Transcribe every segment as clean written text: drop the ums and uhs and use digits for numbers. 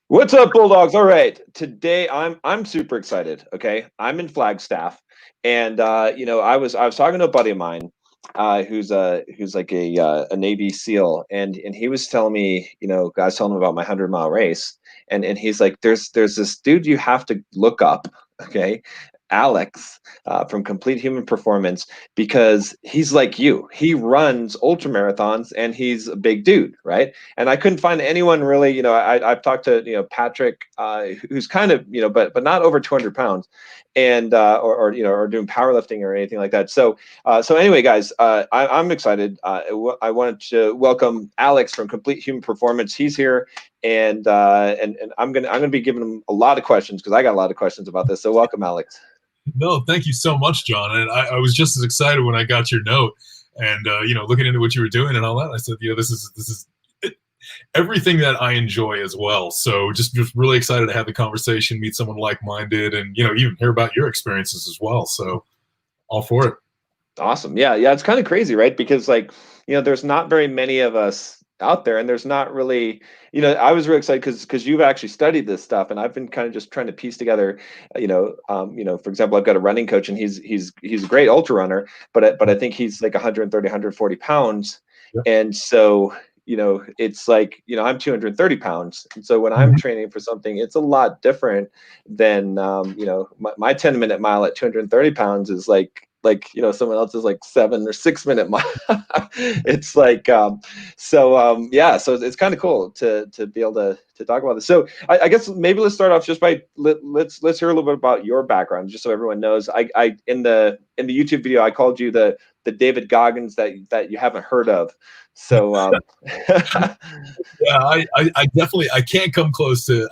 What's up, Bulldogs? All right, today I'm super excited. Okay, I'm in Flagstaff, and I was talking to a buddy of mine, who's like a Navy SEAL, and he was telling me, I was telling him about my 100-mile race, and he's like, there's this dude you have to look up. Okay, Alex, from Complete Human Performance, because he's like you. He runs ultra marathons, and he's a big dude, right? And I couldn't find anyone really. I've talked to Patrick, who's kind of but not over 200 pounds, and or doing powerlifting or anything like that. So anyway, guys, I'm excited. I wanted to welcome Alex from Complete Human Performance. He's here, and I'm gonna be giving him a lot of questions because I got a lot of questions about this. So welcome, Alex. No, thank you so much, John. And I was just as excited when I got your note and looking into what you were doing and all that. I said, this is everything that I enjoy as well. So just really excited to have the conversation, meet someone like-minded, and even hear about your experiences as well. So all for it. Awesome. Yeah. It's kind of crazy, right? Because there's not very many of us out there, and there's not really, I was really excited because you've actually studied this stuff, and I've been kind of just trying to piece together, for example, I've got a running coach, and he's a great ultra runner, but I think he's like 130, 140 pounds. Yep. And so, it's like, I'm 230 pounds. And so when I'm training for something, it's a lot different than, my 10-minute mile at 230 pounds is like someone else is like 7 or 6 minute mile. It's like so it's kind of cool to be able to talk about this. So I guess maybe let's start off just by let's hear a little bit about your background, just so everyone knows. I in the YouTube video I called you the David Goggins that you haven't heard of. So yeah, I definitely I can't come close to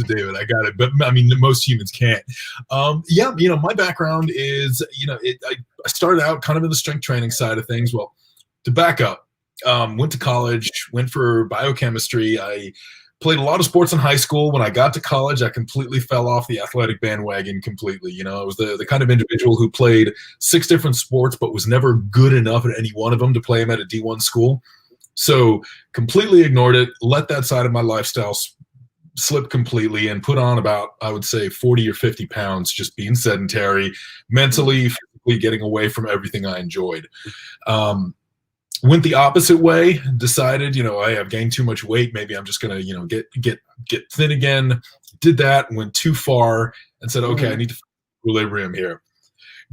David. I got it, but I mean most humans can't. My background is I started out kind of in the strength training side of things. Well, to back up, went to college, went for biochemistry. I played a lot of sports in high school. When I got to college, I completely fell off the athletic bandwagon completely. I was the kind of individual who played 6 different sports, but was never good enough at any one of them to play them at a D1 school. So completely ignored it, let that side of my lifestyle slip completely, and put on about, I would say, 40 or 50 pounds, just being sedentary, mentally, physically getting away from everything I enjoyed. Went the opposite way, decided, I have gained too much weight. Maybe I'm just going to, get thin again. Did that, went too far, and said, okay, I need to find equilibrium here.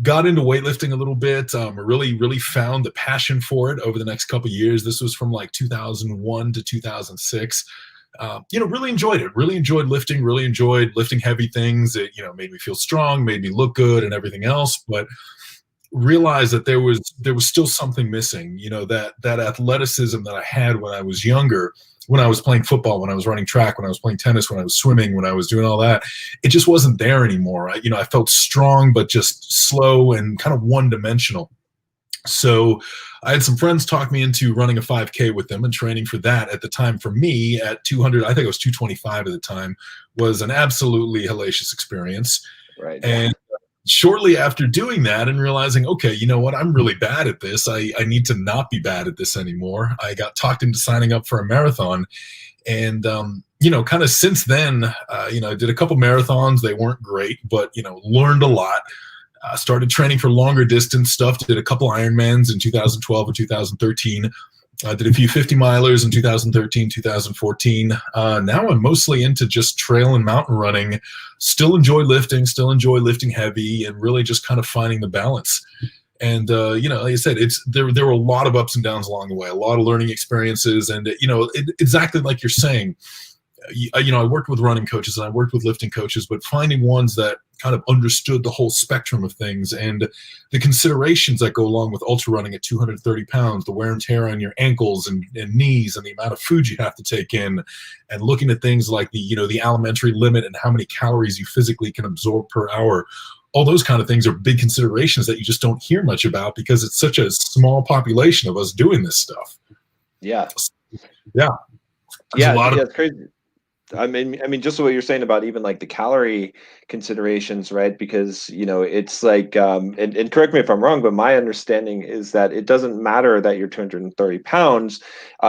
Got into weightlifting a little bit. Really found the passion for it over the next couple of years. This was from like 2001 to 2006. Really enjoyed it. Really enjoyed lifting. Really enjoyed lifting heavy things. It made me feel strong, made me look good, and everything else. But realized that there was still something missing. That athleticism that I had when I was younger, when I was playing football, when I was running track, when I was playing tennis, when I was swimming, when I was doing all that, it just wasn't there anymore. I felt strong, but just slow and kind of one-dimensional. So I had some friends talk me into running a 5K with them, and training for that at the time for me at 200, I think it was 225 at the time, was an absolutely hellacious experience. Right. And shortly after doing that and realizing, okay, you know what, I'm really bad at this. I need to not be bad at this anymore. I got talked into signing up for a marathon. And, kind of since then, I did a couple marathons. They weren't great, but, learned a lot. Started training for longer distance stuff. Did a couple Ironmans in 2012 and 2013. Did a few 50-milers in 2013, 2014. Now I'm mostly into just trail and mountain running. Still enjoy lifting heavy, and really just kind of finding the balance. And, like I said, there were a lot of ups and downs along the way, a lot of learning experiences. And, exactly like you're saying, I worked with running coaches and I worked with lifting coaches, but finding ones that kind of understood the whole spectrum of things and the considerations that go along with ultra running at 230 pounds, the wear and tear on your ankles and knees, and the amount of food you have to take in, and looking at things like the alimentary limit and how many calories you physically can absorb per hour. All those kind of things are big considerations that you just don't hear much about because it's such a small population of us doing this stuff. Yeah. Yeah. It's crazy. I mean, just what you're saying about even like the calorie considerations, right? Because, it's like, and correct me if I'm wrong, but my understanding is that it doesn't matter that you're 230 pounds.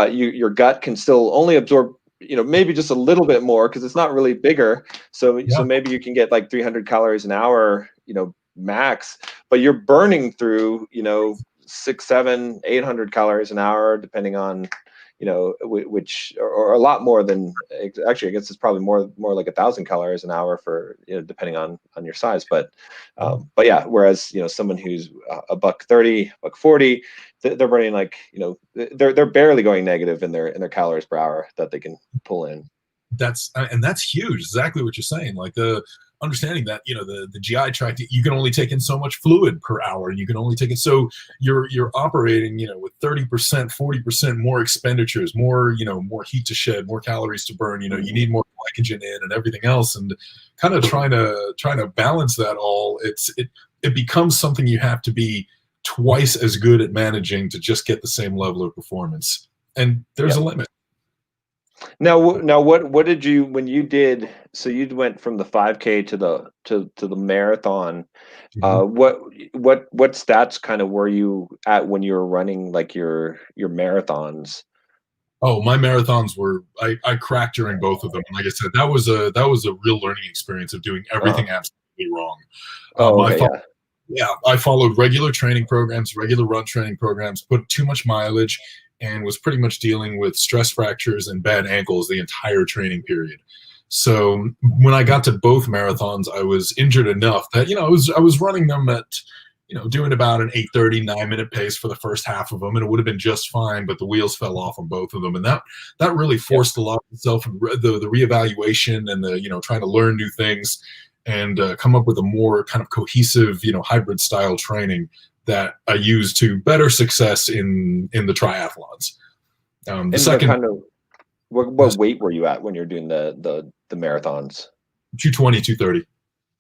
Your gut can still only absorb maybe just a little bit more because it's not really bigger. So Yeah. maybe you can get like 300 calories an hour, max, but you're burning through, 6, 7, 800 calories an hour, depending on, which, or a lot more than, actually, I guess it's probably more like 1,000 calories an hour for, depending on your size. But yeah, whereas, someone who's a $130, $140, they're burning like, they're barely going negative in their calories per hour that they can pull in. That's huge. Exactly what you're saying. Like the understanding that the GI tract, you can only take in so much fluid per hour, and you can only take it. So you're operating with 30%, 40% more expenditures, more more heat to shed, more calories to burn. You need more glycogen in and everything else, and kind of trying to balance that all. It becomes something you have to be twice as good at managing to just get the same level of performance. And there's a limit. Now, what did you, when you did, so you went from the 5K to the marathon, what stats kind of were you at when you were running like your marathons? Oh, my marathons were, I cracked during both of them. And like I said, that was a real learning experience of doing everything absolutely wrong. I followed regular training programs, regular run training programs, put too much mileage, and was pretty much dealing with stress fractures and bad ankles the entire training period. So when I got to both marathons, I was injured enough that I was running them at doing about an 8:30, 9-minute pace for the first half of them, and it would have been just fine. But the wheels fell off on both of them, and that really forced a lot of itself, the reevaluation and the trying to learn new things and come up with a more kind of cohesive hybrid style training that I use to better success in the triathlons. The second, what weight were you at when you're doing the marathons? 220, 230.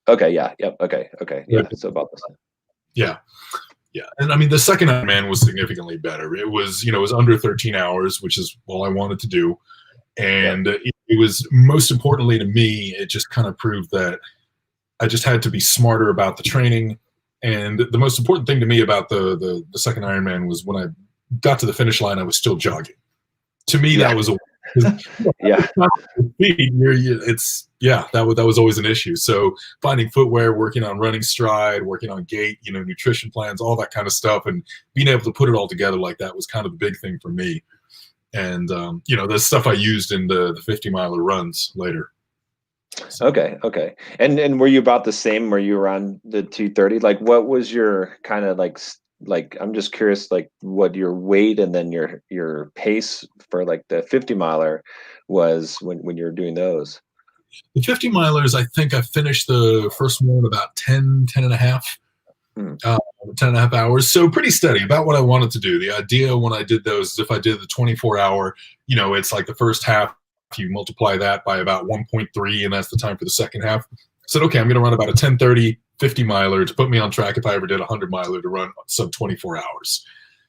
Okay, yeah, yep, okay, yeah, so about the same. Yeah. And I mean, the second Ironman was significantly better. It was, it was under 13 hours, which is all I wanted to do. And it was, most importantly to me, it just kind of proved that I just had to be smarter about the training. And the most important thing to me about the second Ironman was when I got to the finish line, I was still jogging. To me, that was that was always an issue. So finding footwear, working on running stride, working on gait, nutrition plans, all that kind of stuff, and being able to put it all together like that was kind of the big thing for me. And the stuff I used in the 50-miler runs later. So. Okay. And were you about the same? Were you around the 230? Like, what was your kind of like? I'm just curious, like, what your weight and then your pace for like the 50-miler was when you were doing those. The 50-milers, I think I finished the first one about 10 and a half. 10 and a half hours. So pretty steady, about what I wanted to do. The idea when I did those is if I did the 24-hour, it's like the first half, you multiply that by about 1.3, and that's the time for the second half. I said, okay, I'm going to run about a 10:30 50-miler to put me on track if I ever did a 100-miler to run sub 24 hours.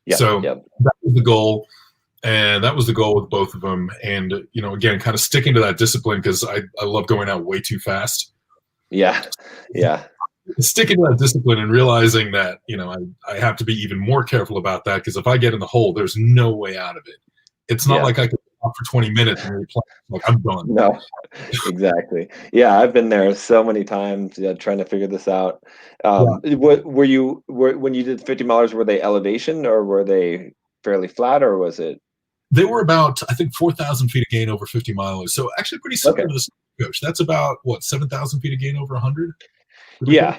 That was the goal. And that was the goal with both of them. And, again, kind of sticking to that discipline because I love going out way too fast. Yeah. Sticking to that discipline and realizing that, I have to be even more careful about that because if I get in the hole, there's no way out of it. It's not like I could talk for 20 minutes and reply, like I'm done. No, exactly. Yeah, I've been there so many times trying to figure this out. What when you did 50-milers, were they elevation or were they fairly flat, or was it? They were about, I think, 4,000 feet of gain over 50-milers. So actually pretty similar to the coach. That's about, 7,000 feet of gain over 100? Yeah.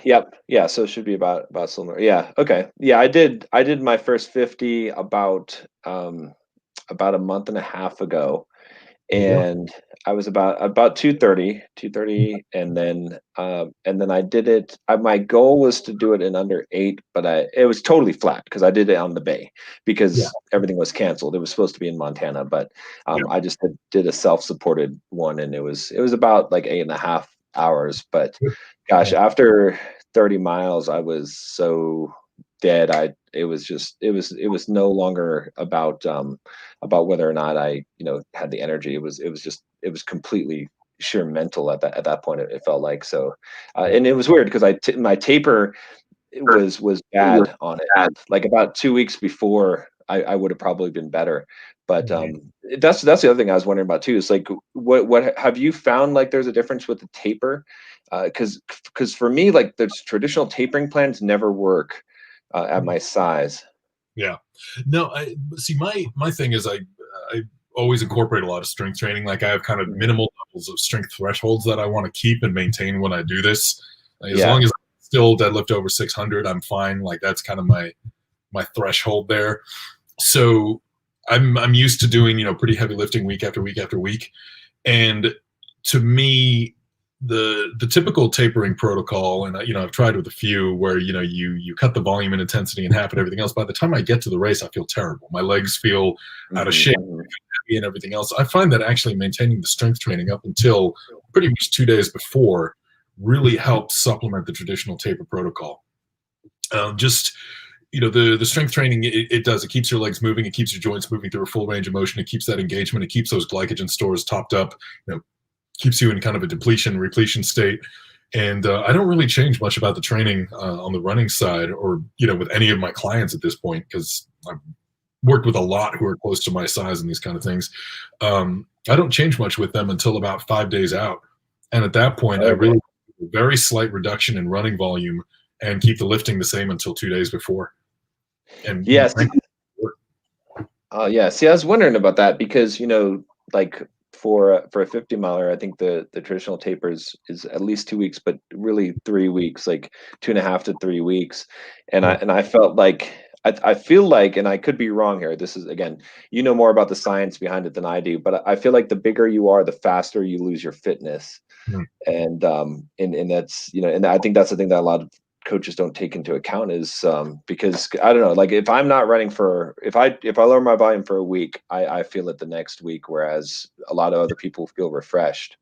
So it should be about similar. Yeah. Okay. Yeah, I did my first 50 about a month and a half ago, and I was about 230, and then I did it. My goal was to do it in under 8, but it was totally flat because I did it on the bay because everything was canceled. It was supposed to be in Montana, but I just did a self-supported one, and it was about like 8.5 hours. But gosh, after 30 miles, I was so dead. It was no longer about whether or not I had the energy. It was completely sheer mental at that point. It felt like so, and it was weird because my taper was bad on it. Like about 2 weeks before I would have probably been better. But that's the other thing I was wondering about too. Is like, what have you found, like there's a difference with the taper? Because for me, like the traditional tapering plans never work at my size. Yeah. No, I see my thing is I always incorporate a lot of strength training. Like I have kind of minimal levels of strength thresholds that I want to keep and maintain when I do this. Like, as long as I still deadlift over 600, I'm fine. Like that's kind of my threshold there. So I'm used to doing, pretty heavy lifting week after week after week. And to me, the typical tapering protocol, and I've tried with a few where you cut the volume and intensity in half and everything else. By the time I get to the race, I feel terrible. My legs feel out of shape and everything else. I find that actually maintaining the strength training up until pretty much 2 days before really helps supplement the traditional taper protocol. The strength training, it does. It keeps your legs moving. It keeps your joints moving through a full range of motion. It keeps that engagement. It keeps those glycogen stores topped up. Keeps you in kind of a repletion state. And I don't really change much about the training on the running side or, with any of my clients at this point, because I've worked with a lot who are close to my size and these kind of things. I don't change much with them until about 5 days out. And at that point, I really do a very slight reduction in running volume and keep the lifting the same until 2 days before. And yes. See, I was wondering about that because, like for a 50 miler, I think the traditional taper is at least 2 weeks, but really 3 weeks, like 2.5 to 3 weeks. And I felt like, I feel like, and I could be wrong here. This is, again, more about the science behind it than I do, but I feel like the bigger you are, the faster you lose your fitness. And that's, and I think that's the thing that a lot of coaches don't take into account is because I don't know, like if I'm not running if I lower my volume for a week, I feel it the next week, whereas a lot of other people feel refreshed.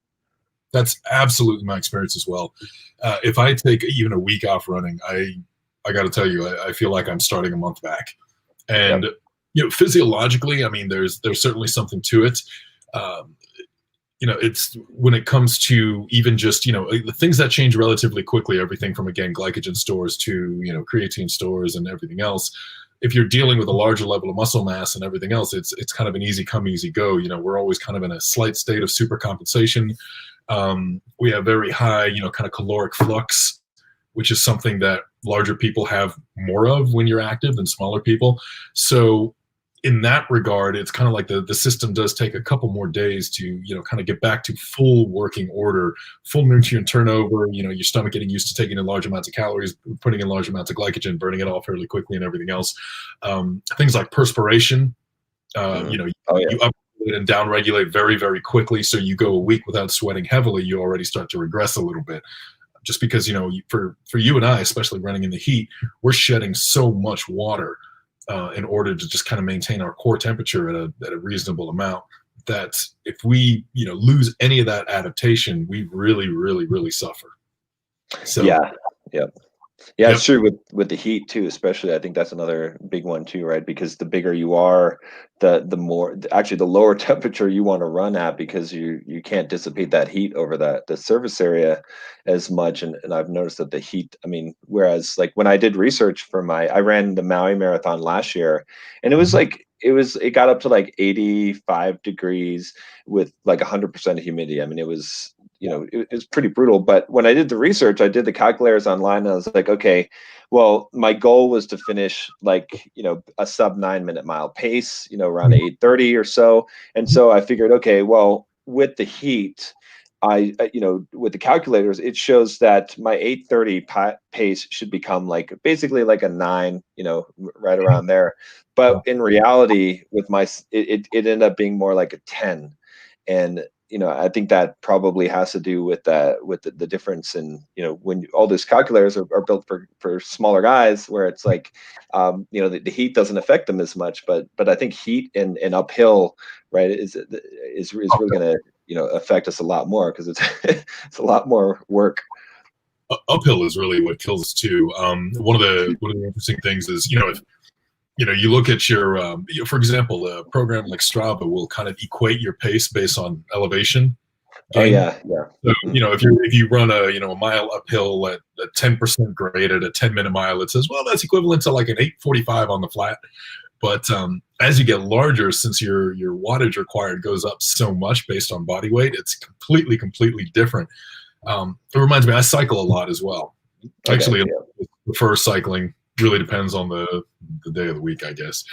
That's absolutely my experience as well. If I take even a week off running, I got to tell you, I feel like I'm starting a month back. And physiologically, I mean, there's certainly something to it. It's when it comes to even just, the things that change relatively quickly, everything from, again, glycogen stores to, creatine stores and everything else. If you're dealing with a larger level of muscle mass and everything else, it's kind of an easy come, easy go. We're always kind of in a slight state of supercompensation. We have very high, kind of caloric flux, which is something that larger people have more of when you're active than smaller people. So in that regard, it's kind of like the system does take a couple more days to, kind of get back to full working order, full nutrient turnover, your stomach getting used to taking in large amounts of calories, putting in large amounts of glycogen, burning it off fairly quickly and everything else. Things like perspiration, you upregulate and downregulate very, very quickly. So you go a week without sweating heavily, you already start to regress a little bit. Just because, for you and I, especially running in the heat, we're shedding so much water in order to just kind of maintain our core temperature at a reasonable amount, that if we, lose any of that adaptation, we really, really, really suffer. So it's true with the heat too, especially. I think that's another big one too, right? Because the bigger you are, the more, actually the lower temperature you want to run at, because you can't dissipate that heat over the surface area as much. And I've noticed that the heat, I mean, whereas like when I did research for I ran the Maui Marathon last year, and it was like, it got up to like 85 degrees with like 100% humidity. I mean, it was, it was pretty brutal. But when I did the research, I did the calculators online, and I was like, okay, well, my goal was to finish like, a sub 9 minute mile pace, around 8:30 or so. And so I figured, okay, well, with the heat, with the calculators, it shows that my 8:30 pace should become like basically like a 9, right around there. But in reality, with it ended up being more like a 10. And I think that probably has to do with the difference in, when all these calculators are built for smaller guys, where it's like, the heat doesn't affect them as much, but I think heat and uphill, right, is really going to, affect us a lot more, because it's a lot more work. Uphill is really what kills us too. One of the interesting things is, if you look at your, for example, a program like Strava will kind of equate your pace based on elevation gain. So, if you run a mile uphill at 10% grade at a 10-minute mile, it says, well, that's equivalent to like an 8:45 on the flat. But as you get larger, since your wattage required goes up so much based on body weight, it's completely different. It reminds me, I cycle a lot as well. Okay, Actually, yeah. I prefer cycling. Really depends on the day of the week, I guess.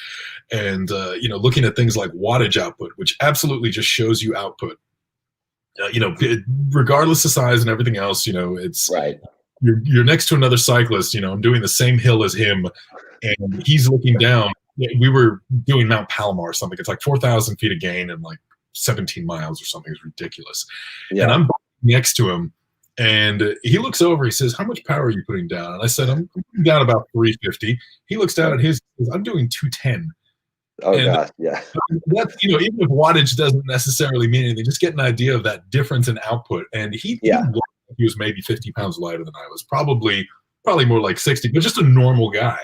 And looking at things like wattage output, which absolutely just shows you output. Regardless of size and everything else, it's Right. you're next to another cyclist. I'm doing the same hill as him, and he's looking down. We were doing Mount Palomar or something. It's like 4,000 feet of gain and like 17 miles or something. It's ridiculous. Yeah. And I'm next to him, and he looks over. He says, "How much power are you putting down?" And I said, "I'm putting down about 350." He looks down at his. He says, "I'm doing 210." Oh And gosh, yeah. that's, even if wattage doesn't necessarily mean anything, just get an idea of that difference in output. And he looked like he was maybe 50 pounds lighter than I was, probably more like 60, but just a normal guy.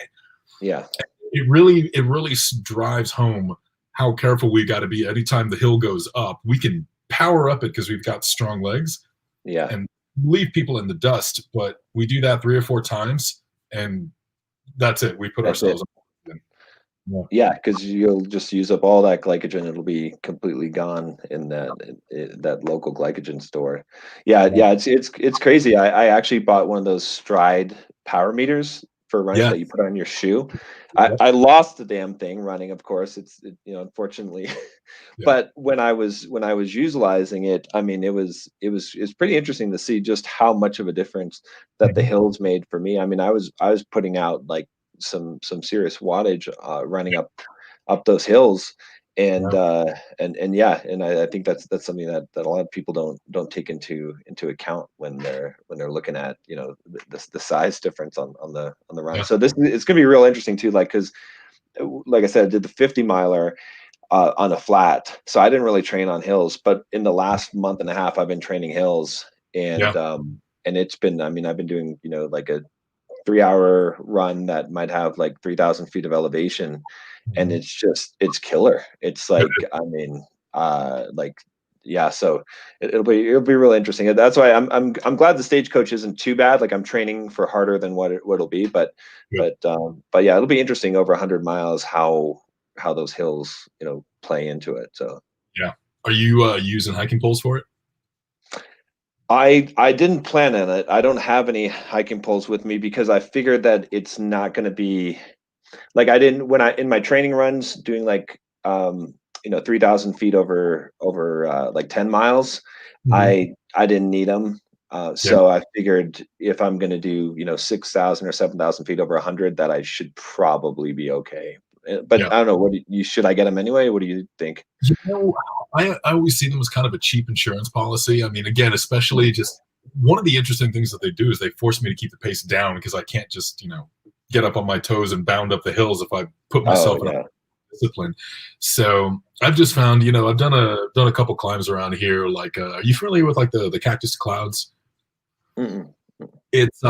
Yeah. It really drives home how careful we got to be. Anytime the hill goes up, we can power up it because we've got strong legs. Yeah. And leave people in the dust, but we do that 3 or 4 times, and that's it. We put ourselves. Yeah, because you'll just use up all that glycogen. It'll be completely gone in that local glycogen store. Yeah, it's crazy. I actually bought one of those Stride power meters for running that you put on your shoe. I lost the damn thing running, of course. It's unfortunately, but when I was utilizing it, I mean, it's pretty interesting to see just how much of a difference that the hills made for me. I mean, I was putting out like some serious wattage running up those hills, and I think that's something that a lot of people don't take into account when they're looking at the size difference on the run. Yeah. So it's gonna be real interesting too, like, because like I said, I did the 50 miler on a flat, so I didn't really train on hills, but in the last month and a half I've been training hills, and it's been, I mean, I've been doing like a 3-hour run that might have like 3,000 feet of elevation, and it's killer. It's like, I mean, so it'll be really interesting. That's why I'm glad the stagecoach isn't too bad. Like, I'm training for harder than what it'll be, but yeah, it'll be interesting over 100 miles how those hills play into it. So yeah, are you using hiking poles for it? I didn't plan on it. I don't have any hiking poles with me because I figured that it's not going to be like, I didn't, when I in my training runs doing like 3,000 feet over like 10 miles, I didn't need them. So I figured if I'm going to do 6,000 or 7,000 feet over 100, that I should probably be okay. But I don't know. Should I get them anyway? What do you think? I always see them as kind of a cheap insurance policy. I mean, again, especially just one of the interesting things that they do is they force me to keep the pace down because I can't just get up on my toes and bound up the hills if I put myself in a discipline. So I've just found, I've done a couple climbs around here. Like, are you familiar with like the Cactus Clouds? Mm-mm. It's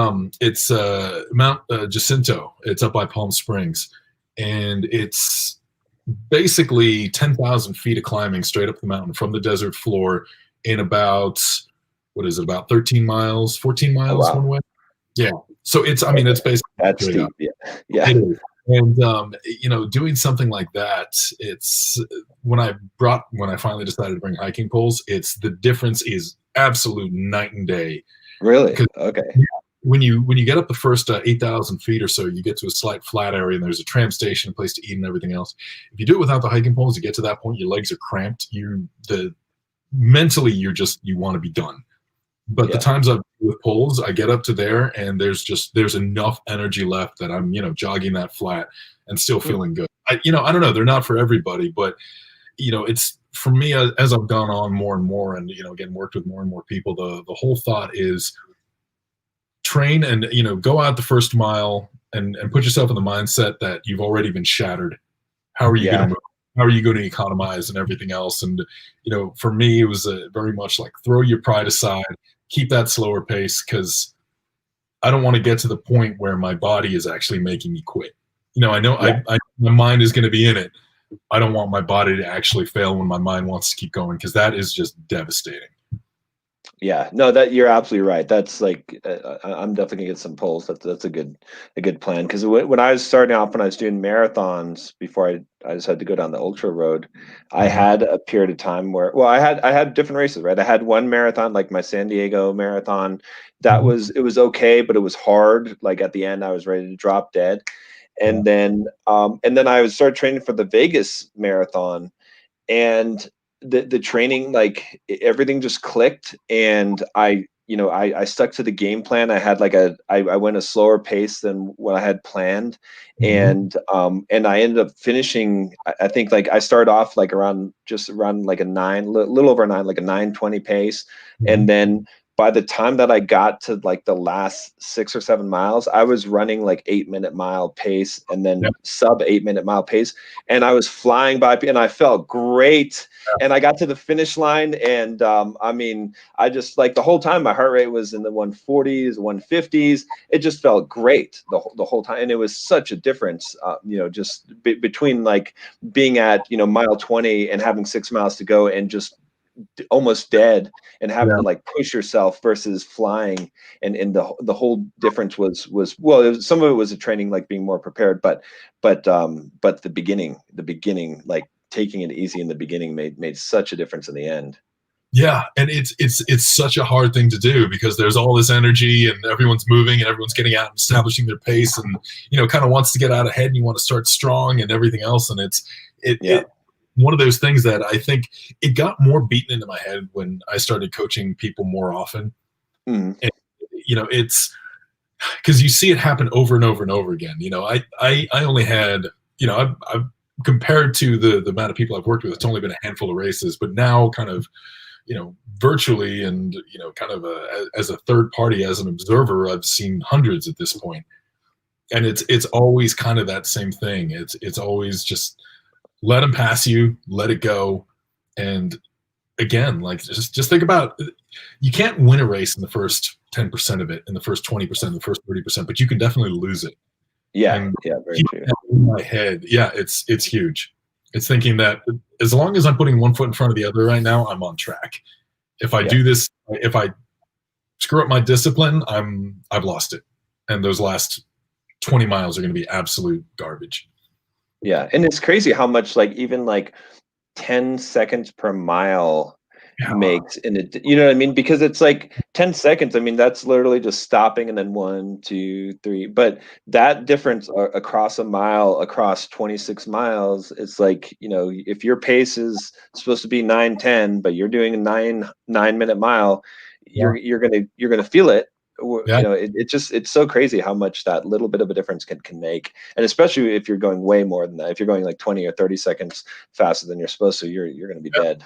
Mount Jacinto. It's up by Palm Springs, and it's basically 10,000 feet of climbing straight up the mountain from the desert floor in about, what is it, about 13 miles, 14 miles one way. Yeah. So it's, I mean, it's basically that's steep. Yeah. It is. And doing something like that, it's when I finally decided to bring hiking poles, it's the difference is absolute night and day. Really? Okay. When you get up the first 8,000 feet or so, you get to a slight flat area, and there's a tram station, a place to eat, and everything else. If you do it without the hiking poles, you get to that point, your legs are cramped. Mentally, you want to be done. But the times I've with poles, I get up to there, and there's enough energy left that I'm jogging that flat and still feeling good. I don't know, they're not for everybody, but it's for me as I've gone on more and more, and again worked with more and more people. The whole thought is train and go out the first mile and put yourself in the mindset that you've already been shattered. How are you going to move? How are you going to economize and everything else? And for me, it was very much like throw your pride aside, keep that slower pace, because I don't want to get to the point where my body is actually making me quit. I know my mind is going to be in it. I don't want my body to actually fail when my mind wants to keep going, because that is just devastating. Yeah, no, that you're absolutely right. That's like I'm definitely gonna get some polls. That's a good plan because when I was starting off, when I was doing marathons before I just had to go down the ultra road, I Mhm. had a period of time where I had different races, right? I had one marathon, like my San Diego marathon, that Mhm. was it was okay, but it was hard. Like at the end, I was ready to drop dead, Yeah. and then I would start training for the Vegas marathon, and the training, like everything just clicked, and I stuck to the game plan. I had like I went a slower pace than what I had planned, Mhm. and I ended up finishing, I think, like I started off like around like a little over a nine, like a 9:20 pace, and Mhm. then by the time that I got to like the last 6 or 7 miles, I was running like 8-minute mile pace, and Yeah. then sub 8-minute mile pace, and I was flying by, and I felt great. And I got to the finish line, and I mean, I just, like, the whole time my heart rate was in the 140s, 150s. It just felt great the whole time, and it was such a difference, just between like being at mile 20 and having 6 miles to go and just almost dead and having Yeah. to like push yourself versus flying, and the whole difference was well, some of it was a training, like being more prepared, but the beginning, like taking it easy in the beginning, made such a difference in the end. Yeah, and it's such a hard thing to do because there's all this energy and everyone's moving and everyone's getting out and establishing their pace, and kind of wants to get out ahead and you want to start strong and everything else, and Yeah. it one of those things that I think it got more beaten into my head when I started coaching people more often. Mhm. And it's because you see it happen over and over and over again. I only had, I've compared to the amount of people I've worked with, it's only been a handful of races, but now kind of virtually, and kind of as a third party, as an observer, I've seen hundreds at this point, and it's always kind of that same thing. It's always just let them pass you, let it go, and again, like just think about, you can't win a race in the first 10% of it, in the first 20%, the first 30%, but you can definitely lose it. Yeah. And Yeah. Very keeping true. that in my head, yeah, it's huge. It's thinking that as long as I'm putting one foot in front of the other right now, I'm on track. If I Yeah. do this, if I screw up my discipline, I've lost it, and those last 20 miles are going to be absolute garbage. Yeah. And it's crazy how much, like, even like 10 seconds per mile Yeah, makes in it, you know what I mean? Because it's like 10 seconds. I mean, that's literally just stopping and then one, two, three. But that difference across a mile, across 26 miles, it's like, if your pace is supposed to be 9:10, but you're doing a 9-minute mile, yeah, you're gonna feel it. yeah, It's so crazy how much that little bit of a difference can make. And especially if you're going way more than that, if you're going like 20 or 30 seconds faster than you're supposed to, you're going to be yeah, dead.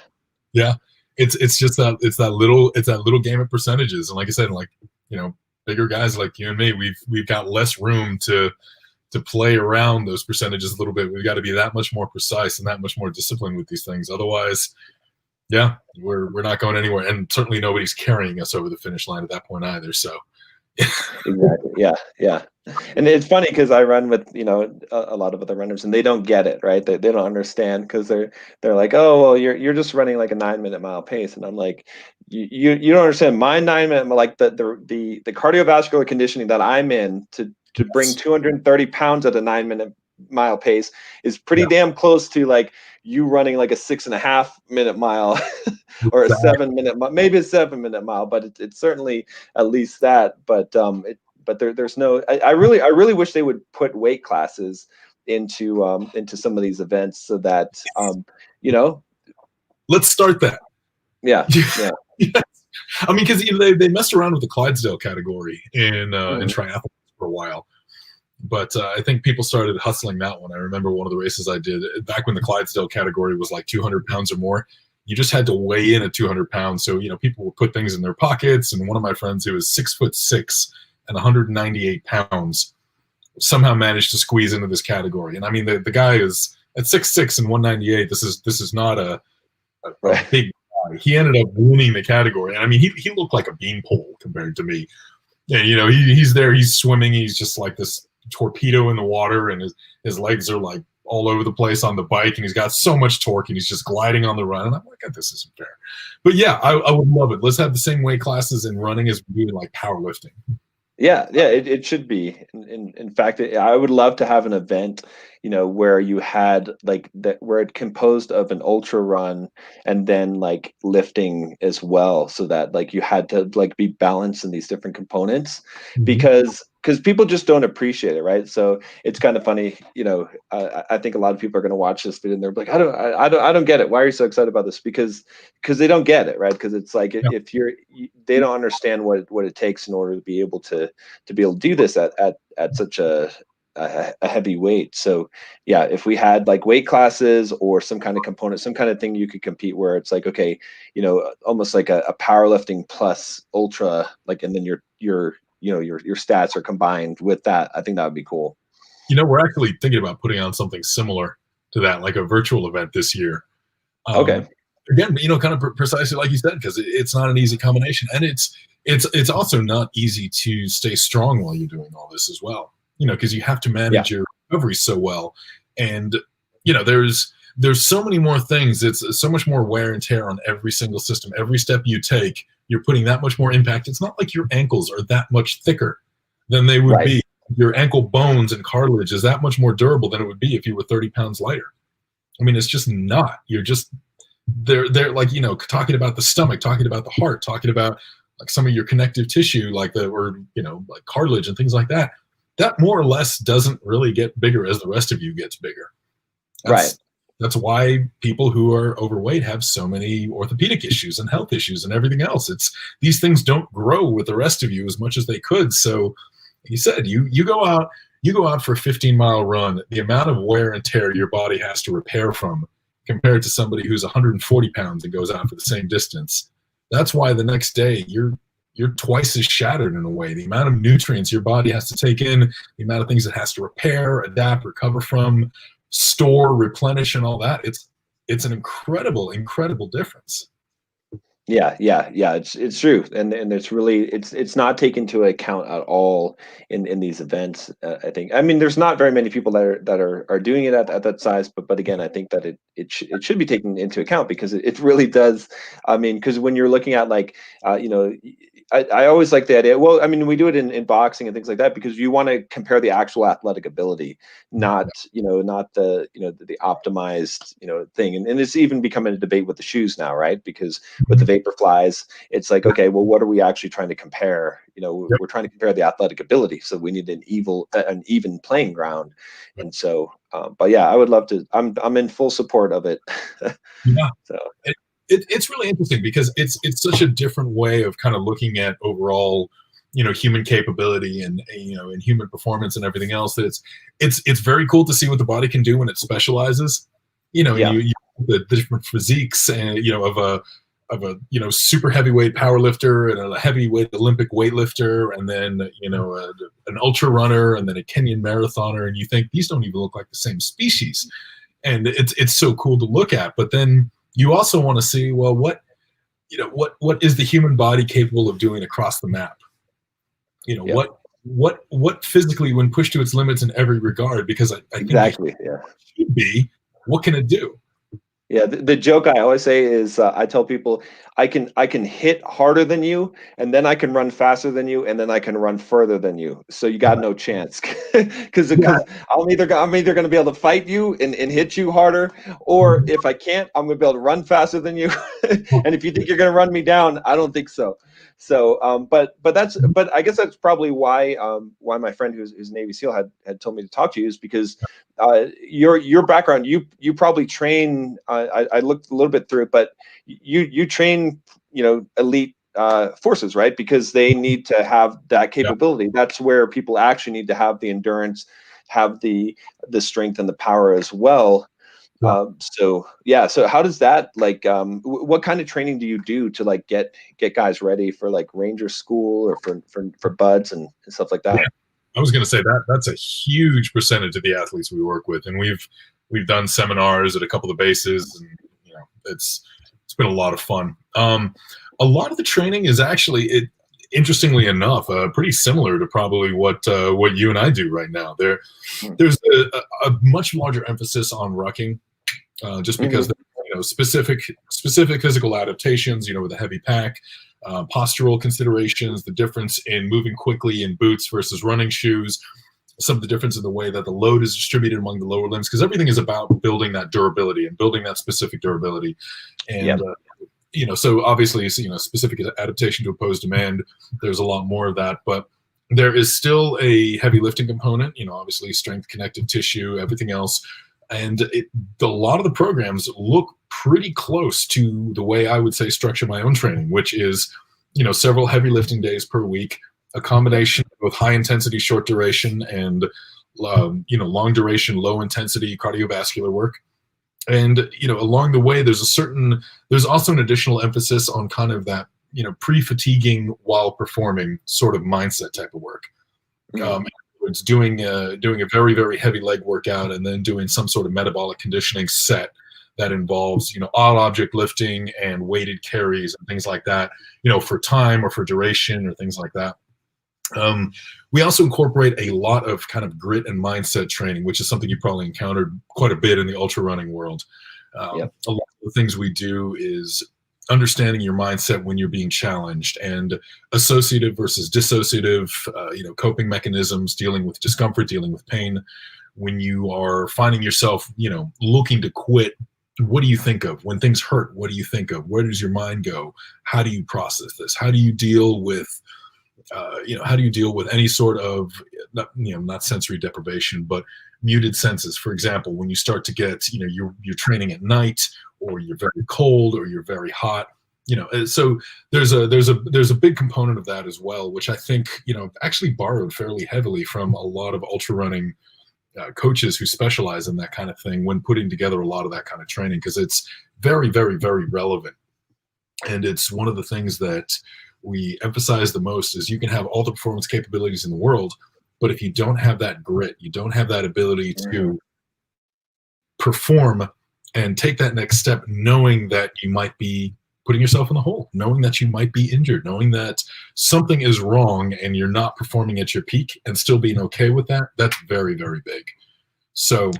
yeah. It's just that it's that little game of percentages, and like I said, like you know, bigger guys like you and me, we've got less room to play around those percentages a little bit. We've got to be that much more precise and that much more disciplined with these things. Otherwise, yeah, we're not going anywhere, and certainly nobody's carrying us over the finish line at that point either. So, Exactly. Yeah. Yeah. And it's funny because I run with, a lot of other runners, and they don't get it, right? They don't understand because they're like, oh, well, you're just running like a 9-minute mile pace. And I'm like, you don't understand my 9-minute, like the cardiovascular conditioning that I'm in to bring yes, 230 pounds at a 9-minute mile pace is pretty yeah, damn close to like you running like a 6.5-minute mile or a exactly. 7-minute, maybe a 7-minute mile, but it's certainly at least that. But there's no. I really wish they would put weight classes into some of these events so that you know Let's start that. yeah, yeah. Yes. I mean, because they messed around with the Clydesdale category in Mhm. triathlon for a while, but I think people started hustling that one. I remember one of the races I did back when the Clydesdale category was like 200 pounds or more. You just had to weigh in at 200 pounds. So, people would put things in their pockets. And one of my friends who was 6'6" and 198 pounds somehow managed to squeeze into this category. And I mean, the guy is at 6'6" and 198. This is not a Right. big guy. He ended up winning the category. And I mean, he looked like a beanpole compared to me. Yeah, he's there, he's swimming, he's just like this torpedo in the water, and his legs are like all over the place on the bike, and he's got so much torque, and he's just gliding on the run. And I'm like, this isn't fair. But yeah, I would love it. Let's have the same weight classes in running as we do in like powerlifting. Yeah, yeah, it should be. In fact, I would love to have an event, where you had like that, where it composed of an ultra run and then like lifting as well, so that like you had to like be balanced in these different components, Mhm. because people just don't appreciate it, right? So it's kind of funny, I think a lot of people are going to watch this video and they're like, I don't get it. Why are you so excited about this? Because they don't get it, right? Because it's like Yeah. if they don't understand what it takes in order to be able to do this at such a heavy weight. So yeah, if we had like weight classes or some kind of component, some kind of thing you could compete where it's like, okay, almost like a powerlifting plus ultra, like, and then your stats are combined with that. I think that would be cool. We're actually thinking about putting on something similar to that, like a virtual event this year. Okay. Again, kind of precisely like you said, because it's not an easy combination, and it's also not easy to stay strong while you're doing all this as well. Because you have to manage your recovery so well, and there's so many more things. It's so much more wear and tear on every single system. Every step you take, you're putting that much more impact. It's not like your ankles are that much thicker than they would be. Your ankle bones and cartilage is that much more durable than it would be if you were 30 pounds lighter. I mean, it's just not. You're just they're like, talking about the stomach, talking about the heart, talking about like some of your connective tissue, like like cartilage and things like that. That more or less doesn't really get bigger as the rest of you gets bigger. That's why people who are overweight have so many orthopedic issues and health issues and everything else. These things don't grow with the rest of you as much as they could. So you said you go out for a 15-mile run, the amount of wear and tear your body has to repair from compared to somebody who's 140 pounds and goes out for the same distance. That's why the next day you're twice as shattered in a way. The amount of nutrients your body has to take in, the amount of things it has to repair, adapt, recover from, store, replenish, and all that. It's an incredible difference. Yeah, it's true, and it's really it's not taken into account at all in these events. I think, I mean, there's not very many people that are doing it at that size, but again, I think that it should be taken into account because it really does. I mean, because when you're looking at like I always like the idea. Well, I mean, we do it in boxing and things like that because you want to compare the actual athletic ability, not the optimized thing, and it's even becoming a debate with the shoes now, right? Because with the Vaporflies, it's like, okay, well, what are we actually trying to compare? We're trying to compare the athletic ability, so we need an even playing ground. And so, but yeah, I would love to. I'm in full support of it. Yeah. So it's really interesting because it's such a different way of kind of looking at overall, human capability and and human performance and everything else. That it's very cool to see what the body can do when it specializes. And you the different physiques and of a super heavyweight powerlifter and a heavyweight Olympic weightlifter, and then an ultra runner, and then a Kenyan marathoner, and you think these don't even look like the same species, and it's so cool to look at. But then you also want to see, well, what is the human body capable of doing across the map? What physically, when pushed to its limits in every regard, because I think exactly, should be, what can it do? Yeah, the joke I always say is I tell people I can hit harder than you, and then I can run faster than you, and then I can run further than you. So you got no chance because I'm either going to be able to fight you and hit you harder, or if I can't, I'm going to be able to run faster than you. And if you think you're going to run me down, I don't think so. So, but I guess that's probably why my friend who's Navy SEAL had told me to talk to you, is because your background, you probably train. I looked a little bit through it, but you train elite forces, right? Because they need to have that capability. That's where people actually need to have the endurance, have the strength and the power as well. So how does that, like, what kind of training do you do to like get guys ready for like Ranger School or for buds and stuff like that? Yeah. I was going to say that's a huge percentage of the athletes we work with, and we've done seminars at a couple of bases, and it's been a lot of fun. A lot of the training is actually interestingly enough, pretty similar to probably what you and I do right now. There's a much larger emphasis on rucking, just because specific physical adaptations, with a heavy pack, postural considerations, the difference in moving quickly in boots versus running shoes, some of the difference in the way that the load is distributed among the lower limbs, because everything is about building that durability and building that specific durability. And so obviously, specific adaptation to opposed demand, there's a lot more of that, but there is still a heavy lifting component, obviously strength, connective tissue, everything else. And a lot of the programs look pretty close to the way I would say structure my own training, which is, several heavy lifting days per week, a combination of high intensity, short duration, and, long duration, low intensity cardiovascular work. And, along the way, there's also an additional emphasis on kind of that, pre-fatiguing while performing sort of mindset type of work. It's doing a very, very heavy leg workout and then doing some sort of metabolic conditioning set that involves, all object lifting and weighted carries and things like that, for time or for duration or things like that. We also incorporate a lot of kind of grit and mindset training, which is something you probably encountered quite a bit in the ultra running world. A lot of the things we do is understanding your mindset when you're being challenged, and associative versus dissociative, coping mechanisms, dealing with discomfort, dealing with pain. When you are finding yourself, looking to quit, what do you think of? When things hurt, what do you think of? Where does your mind go? How do you process this? How do you deal with any sort of, not sensory deprivation, but muted senses? For example, when you start to get, you're training at night, or you're very cold, or you're very hot, so there's a big component of that as well, which I think, actually borrowed fairly heavily from a lot of ultra running coaches who specialize in that kind of thing when putting together a lot of that kind of training, because it's very, very, very relevant. And it's one of the things that we emphasize the most is you can have all the performance capabilities in the world, but if you don't have that grit, you don't have that ability to perform and take that next step, knowing that you might be putting yourself in the hole, knowing that you might be injured, knowing that something is wrong and you're not performing at your peak, and still being okay with that, that's very, very big. So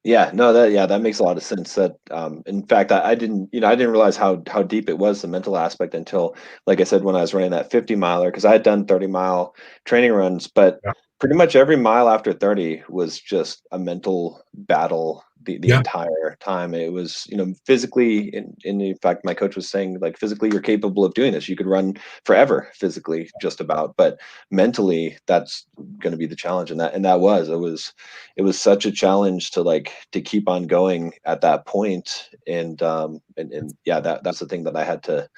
that makes a lot of sense. That in fact, I didn't realize how deep it was, the mental aspect, until, like I said, when I was running that 50 miler, because I had done 30-mile training runs, but pretty much every mile after 30 was just a mental battle the entire time. It was, physically, in fact, my coach was saying, like, physically you're capable of doing this. You could run forever physically, just about, but mentally that's going to be the challenge. And it was such a challenge to keep on going at that point. And that's the thing that I had to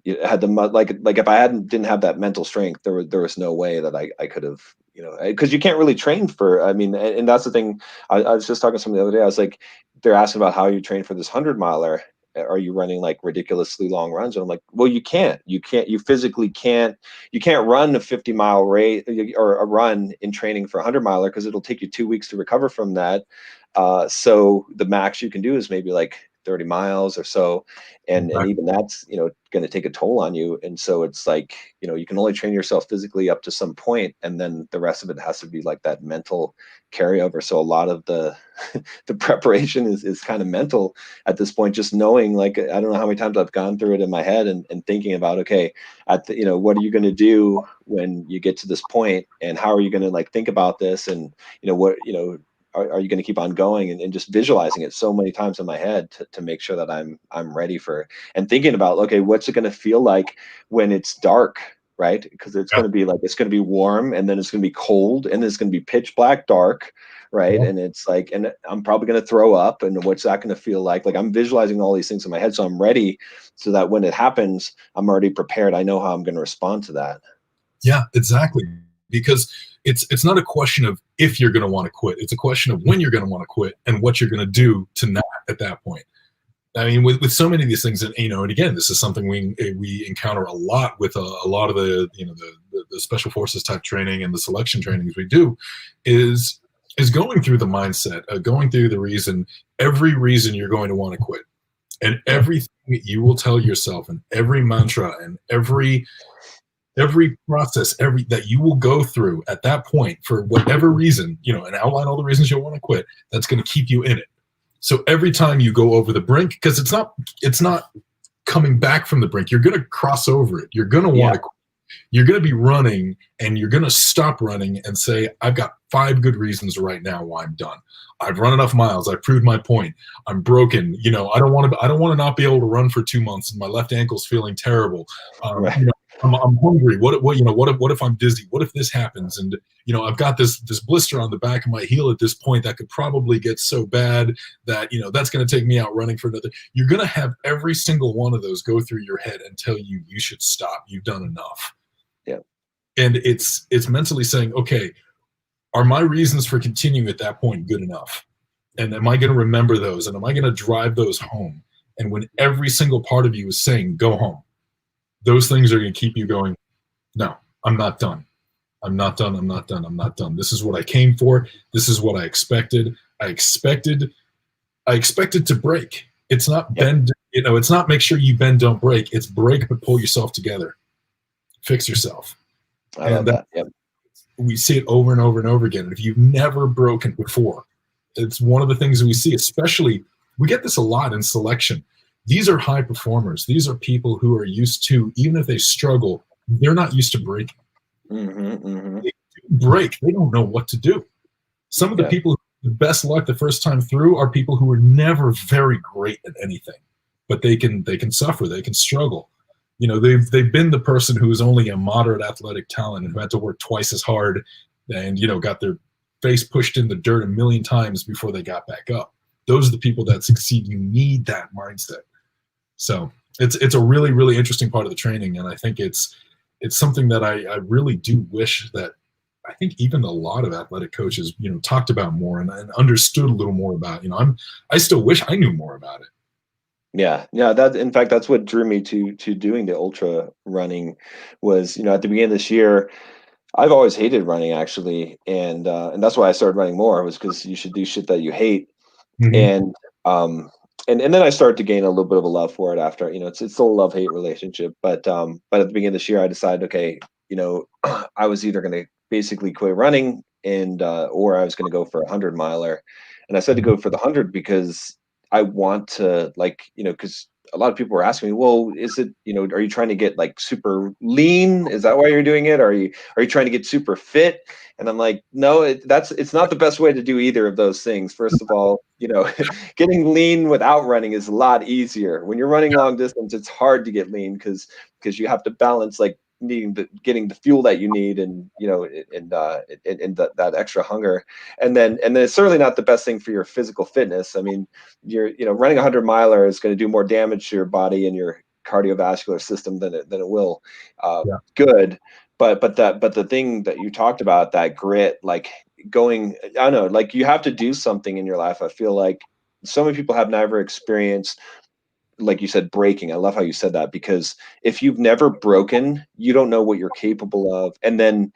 if I didn't have that mental strength, there was no way that I could have, because you can't really train for, and that's the thing. I was just talking to someone the other day. I was like, they're asking about how you train for this 100-miler. Are you running like ridiculously long runs? And I'm like, well, you physically can't run a 50-mile rate or a run in training for a 100-miler, because it'll take you 2 weeks to recover from that. So the max you can do is maybe like 30 miles or so, and even that's going to take a toll on you. And so it's like, you can only train yourself physically up to some point, and then the rest of it has to be like that mental carryover. So a lot of the preparation is kind of mental at this point, just knowing, like, I don't know how many times I've gone through it in my head and thinking about, okay, what are you going to do when you get to this point, and how are you going to think about this, and are you going to keep on going, and just visualizing it so many times in my head to make sure that I'm ready for, and thinking about, okay, what's it going to feel like when it's dark, right? Because it's going to be it's going to be warm, and then it's going to be cold, and then it's going to be pitch black dark, right? And it's like, and I'm probably going to throw up, and what's that going to feel like? Like, I'm visualizing all these things in my head, so I'm ready, so that when it happens, I'm already prepared. I know how I'm going to respond to that. Yeah, exactly. Because it's not a question of if you're going to want to quit. It's a question of when you're going to want to quit and what you're going to do to not at that point. I mean, with so many of these things, and again, this is something we encounter a lot with a lot of the special forces type training and the selection trainings we do, is going through the mindset, going through every reason you're going to want to quit, and everything you will tell yourself, and every mantra, and every every process, that you will go through at that point for whatever reason, and outline all the reasons you'll want to quit, that's going to keep you in it. So every time you go over the brink, because it's not coming back from the brink, you're going to cross over it. You're going to want to quit. You're going to be running, and you're going to stop running and say, I've got 5 good reasons right now why I'm done. I've run enough miles. I've proved my point. I'm broken. I don't want to not be able to run for 2 months, and my left ankle's feeling terrible. Right. I'm hungry. What if I'm dizzy? What if this happens? And I've got this blister on the back of my heel at this point that could probably get so bad that that's going to take me out running for another. You're going to have every single one of those go through your head and tell you should stop. You've done enough. Yeah. And it's mentally saying, okay, are my reasons for continuing at that point good enough? And am I going to remember those? And am I going to drive those home? And when every single part of you is saying, go home, those things are going to keep you going, no, I'm not done. I'm not done. I'm not done. I'm not done. This is what I came for. This is what I expected. I expected to break. It's not bend, it's not make sure you bend, don't break. It's break, but pull yourself together. Fix yourself. I love that. Yep. We see it over and over and over again. And if you've never broken before, it's one of the things that we see, especially, we get this a lot in selection. These are high performers. These are people who are used to, even if they struggle, they're not used to breaking. They break. They don't know what to do. Some of the people who have the best luck the first time through are people who are never very great at anything, but they can suffer. They can struggle. They've been the person who's only a moderate athletic talent and who had to work twice as hard and, got their face pushed in the dirt 1 million times before they got back up. Those are the people that succeed. You need that mindset. So it's a really, really interesting part of the training. And I think it's something that I really do wish that I think even a lot of athletic coaches, talked about more and understood a little more about. I still wish I knew more about it. Yeah. In fact, that's what drew me to doing the ultra running was, at the beginning of this year, I've always hated running actually. And that's why I started running more, was because you should do shit that you hate. And then I started to gain a little bit of a love for it after, it's still a love-hate relationship. But at the beginning of this year, I decided, okay, I was either going to basically quit running or I was going to go for 100-miler. And I said to go for the 100 because I want to, because a lot of people were asking me, well, is it, are you trying to get like super lean? Is that why you're doing it? Are you trying to get super fit? And I'm like, no, it's not the best way to do either of those things. First of all, getting lean without running is a lot easier. When you're running long distance, it's hard to get lean because you have to balance getting the fuel that you need and that extra hunger. And then it's certainly not the best thing for your physical fitness. I mean, you're running 100-miler is going to do more damage to your body and your cardiovascular system than it will good. But the thing that you talked about, that grit, like going, I don't know, like you have to do something in your life. I feel like so many people have never experienced, like you said, breaking. I love how you said that, because if you've never broken, you don't know what you're capable of. And then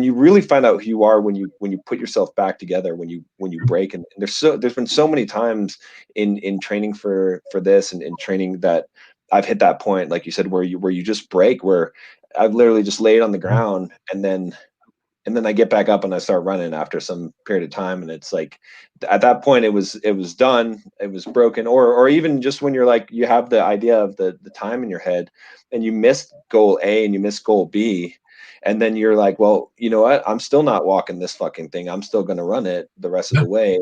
you really find out who you are when you put yourself back together, when you break. And there's been so many times in training for this and in training that I've hit that point, like you said, where you just break, where I've literally just laid on the ground and then I get back up and I start running after some period of time. And it's like, at that point it was done. It was broken. Or even just when you're like, you have the idea of the time in your head and you missed goal A and you missed goal B. And then you're like, well, you know what? I'm still not walking this fucking thing. I'm still going to run it the rest of the way.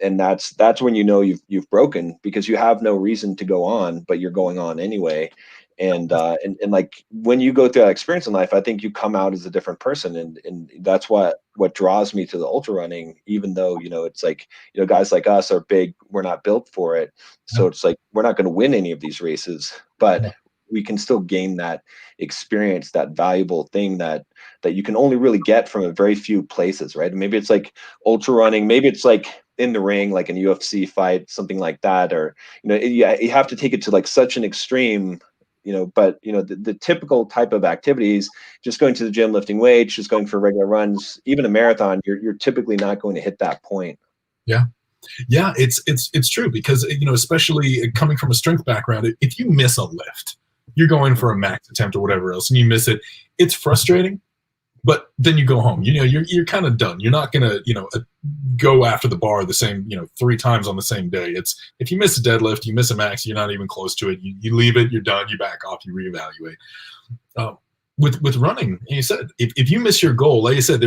And that's when you've broken, because you have no reason to go on, but you're going on anyway. And like when you go through that experience in life, I think you come out as a different person, and that's what draws me to the ultra running. Even though it's like guys like us are big, we're not built for it, so it's like we're not going to win any of these races, but we can still gain that experience, that valuable thing that you can only really get from a very few places, right? And maybe it's like ultra running, maybe it's like in the ring, like in a UFC fight, something like that, or you have to take it to like such an extreme. But the typical type of activities, just going to the gym, lifting weights, just going for regular runs, even a marathon, you're typically not going to hit that point. Yeah, it's true, because especially coming from a strength background, if you miss a lift, you're going for a max attempt or whatever else, and you miss it. It's frustrating, but then you go home. You're kind of done. You're not gonna go after the bar the same 3 times on the same day. It's if you miss a deadlift, you miss a max, you're not even close to it. You leave it. You're done. You back off. You reevaluate. With running, you said if you miss your goal, like you said,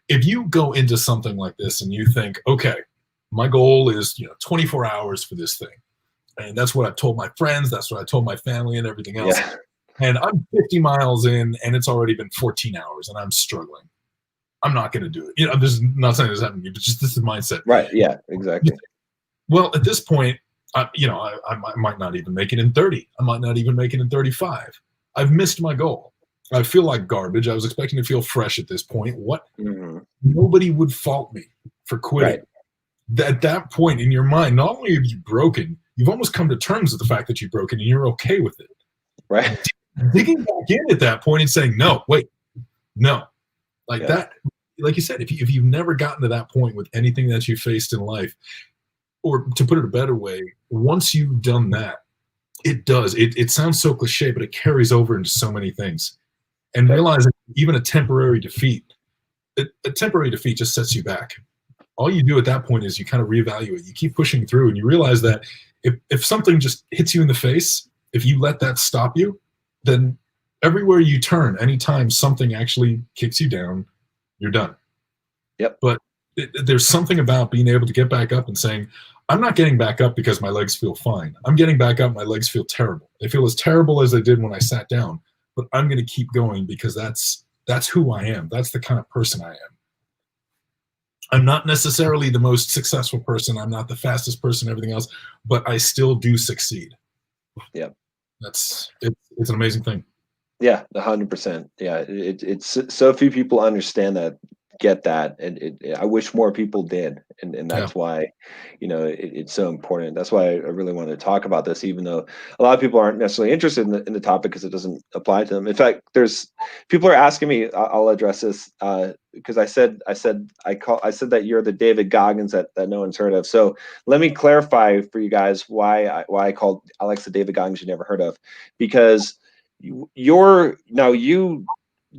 if you go into something like this and you think, okay, my goal is 24 hours for this thing, and that's what I've told my friends, that's what I told my family and everything else. Yeah. And I'm 50 miles in, and it's already been 14 hours, and I'm struggling. I'm not going to do it. I'm just not saying this happened to me, but just this is mindset. Right. Yeah. Exactly. Well, at this point, I might not even make it in 30. I might not even make it in 35. I've missed my goal. I feel like garbage. I was expecting to feel fresh at this point. Nobody would fault me for quitting. Right. At that point in your mind, not only have you broken, you've almost come to terms with the fact that you've broken, and you're okay with it. Right. Digging back in at that point and saying, no, wait, no. That, like you said, if you've never gotten to that point with anything that you faced in life, or to put it a better way, once you've done that, it sounds so cliche, but it carries over into so many things. And realizing even a temporary defeat just sets you back. All you do at that point is you kind of reevaluate. You keep pushing through, and you realize that if something just hits you in the face, if you let that stop you, then everywhere you turn, anytime something actually kicks you down, you're done. Yep. But there's something about being able to get back up and saying, I'm not getting back up because my legs feel fine. I'm getting back up, my legs feel terrible. They feel as terrible as they did when I sat down, but I'm going to keep going because that's who I am. That's the kind of person I am. I'm not necessarily the most successful person. I'm not the fastest person, everything else, but I still do succeed. Yeah. It's an amazing thing. Yeah, 100%. Yeah, it's so few people understand that, get that, and I wish more people did, and that's why, it's so important. That's why I really wanted to talk about this, even though a lot of people aren't necessarily interested in the topic because it doesn't apply to them. In fact, there's people are asking me. I'll address this because I said that you're the David Goggins that no one's heard of. So let me clarify for you guys why I called Alex the David Goggins you never heard of, because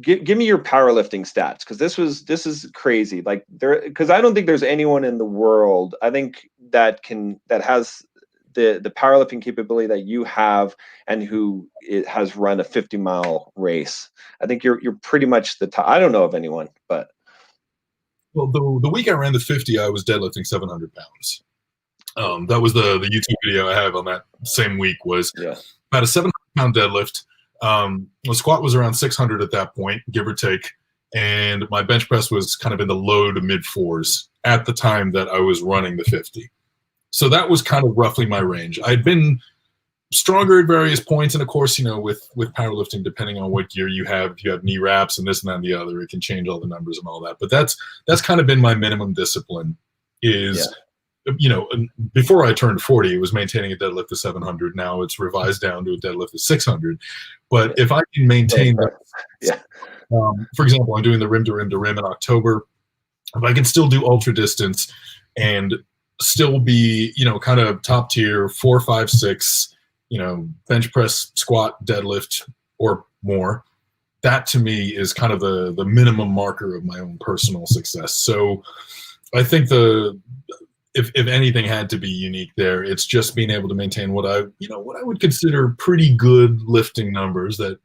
give me your powerlifting stats, because this is crazy. Like because I don't think there's anyone in the world, I think, that has the powerlifting capability that you have, and who has run a 50-mile race. I think you're pretty much the top. I don't know of anyone, but well, the week I ran the 50, I was deadlifting 700 pounds. That was the YouTube video I have on that same week, was about a 700-pound deadlift. The squat was around 600 at that point, give or take, and my bench press was kind of in the low to mid 4s at the time that I was running the 50. So that was kind of roughly my range. I'd been stronger at various points, and of course, with powerlifting, depending on what gear you have, if you have knee wraps and this and that and the other, it can change all the numbers and all that. But that's kind of been my minimum discipline. Before I turned 40, it was maintaining a deadlift of 700. Now it's revised down to a deadlift of 600. But if I can maintain that, for example, I'm doing the rim to rim to rim in October. If I can still do ultra distance and still be, kind of top tier 4, 5, 6, bench press, squat, deadlift, or more, that to me is kind of the minimum marker of my own personal success. So I think if anything had to be unique there, it's just being able to maintain what I would consider pretty good lifting numbers. That,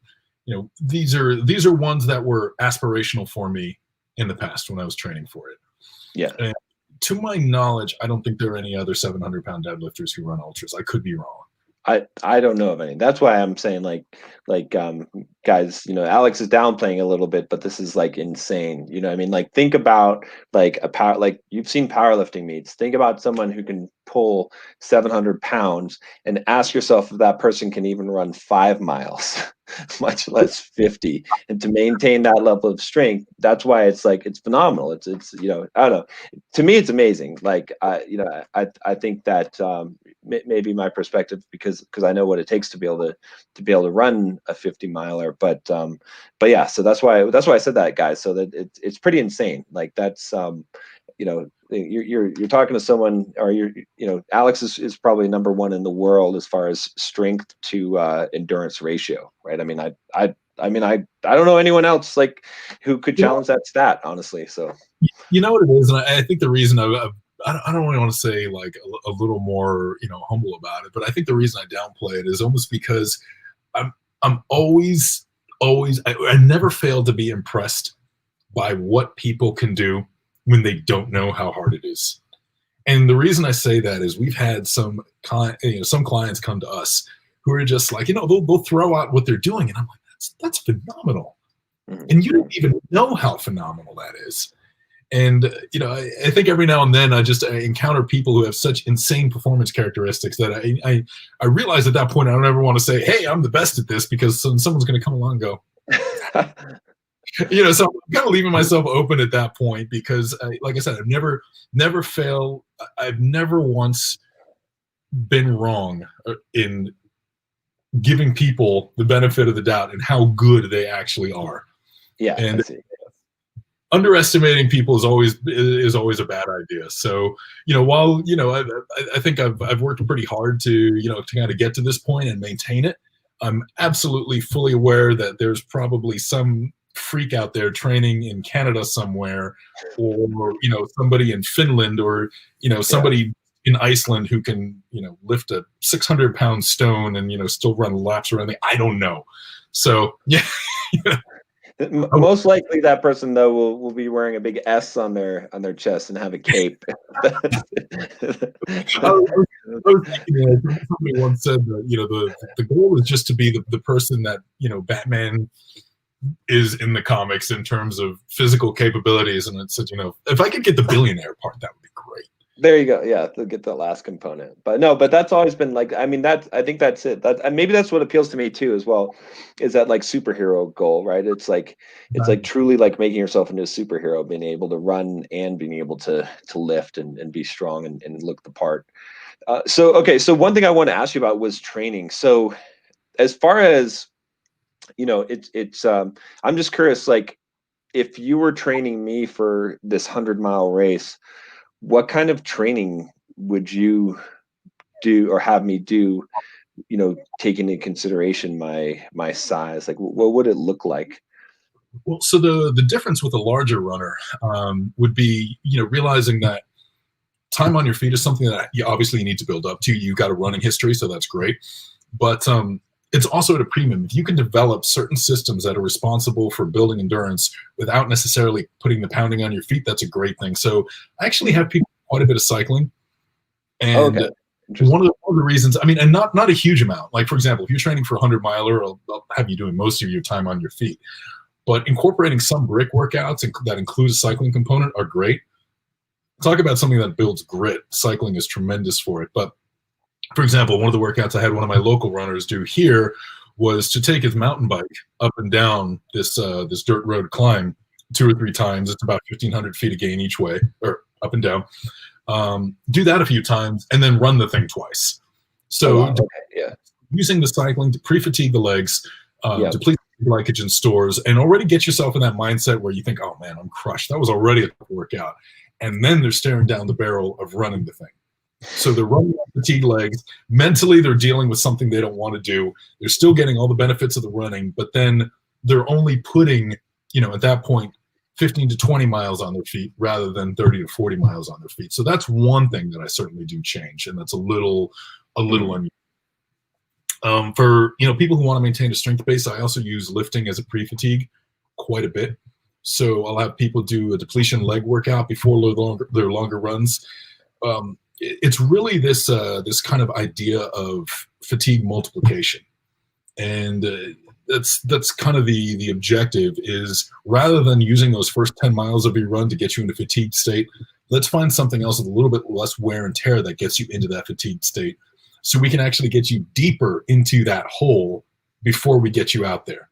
these are ones that were aspirational for me in the past when I was training for it. Yeah. And to my knowledge, I don't think there are any other 700-pound deadlifters who run ultras. I could be wrong. I don't know of any. That's why I'm saying guys, Alex is downplaying a little bit, but this is like insane. I mean, like, think about like you've seen powerlifting meets. Think about someone who can pull 700 pounds and ask yourself if that person can even run 5 miles, much less 50. And to maintain that level of strength, that's why it's phenomenal. It's I don't know. To me, it's amazing. Like, I think that maybe my perspective, because I know what it takes to be able to run a 50-miler, but yeah, so that's why I said that, guys. So that it's pretty insane. Like, that's you know, you're talking to someone, or Alex is probably #1 in the world as far as strength to endurance ratio, right? I mean, I don't know anyone else like who could challenge that stat, honestly. So you know what it is, and I think the reason I don't really want to say like a little more, humble about it, but I think the reason I downplay it is almost because I'm always I never fail to be impressed by what people can do when they don't know how hard it is. And the reason I say that is we've had some clients come to us who are just like, they'll throw out what they're doing, and I'm like, that's phenomenal, and you don't even know how phenomenal that is. And I think every now and then I encounter people who have such insane performance characteristics that I realize at that point I don't ever want to say, hey, I'm the best at this, because someone's going to come along and go, so I'm kind of leaving myself open at that point, because like I said, I've never failed. I've never once been wrong in giving people the benefit of the doubt and how good they actually are. Yeah. And underestimating people is always a bad idea. So, while, I think I've worked pretty hard to kind of get to this point and maintain it, I'm absolutely fully aware that there's probably some freak out there training in Canada somewhere, or somebody in Finland, or somebody in Iceland who can lift a 600-pound stone and still run laps around the, I don't know. So yeah. Most likely that person though will be wearing a big S on their chest and have a cape. Somebody once said that the goal is just to be the person that Batman is in the comics in terms of physical capabilities, and it said, if I could get the billionaire part, that would be great. There you go. Yeah, to get the last component. But no, but that's always been like, I mean, I think that's it. And maybe that's what appeals to me too, as well, is that like superhero goal, right? It's like truly like making yourself into a superhero, being able to run and being able to lift and be strong and look the part. So one thing I want to ask you about was training. So as far as I'm just curious, like if you were training me for this 100-mile race, what kind of training would you do or have me do, taking into consideration my size? Like, what would it look like? Well, so the difference with a larger runner would be, realizing that time on your feet is something that you obviously need to build up to. You got a running history, so that's great. But it's also at a premium. If you can develop certain systems that are responsible for building endurance without necessarily putting the pounding on your feet, that's a great thing. So I actually have people quite a bit of cycling. And one of the reasons, I mean, and not a huge amount. Like, for example, if you're training for a 100-miler, I'll have you doing most of your time on your feet. But incorporating some brick workouts that include a cycling component are great. Talk about something that builds grit. Cycling is tremendous for it. But for example, one of the workouts I had one of my local runners do here was to take his mountain bike up and down this dirt road climb 2 or 3 times. It's about 1,500 feet of gain each way, or up and down. Do that a few times and then run the thing twice. So using the cycling to pre-fatigue the legs, deplete glycogen stores, and already get yourself in that mindset where you think, oh man, I'm crushed. That was already a workout. And then they're staring down the barrel of running the thing. So they're running on fatigued legs. Mentally, they're dealing with something they don't want to do. They're still getting all the benefits of the running, but then they're only putting, at that point, 15 to 20 miles on their feet rather than 30 to 40 miles on their feet. So that's one thing that I certainly do change, and that's a little unusual. For people who want to maintain a strength base, I also use lifting as a pre-fatigue quite a bit. So I'll have people do a depletion leg workout before their longer runs. It's really this kind of idea of fatigue multiplication, and that's kind of the objective is, rather than using those first 10 miles of your run to get you into fatigued state, let's find something else with a little bit less wear and tear that gets you into that fatigued state, so we can actually get you deeper into that hole before we get you out there,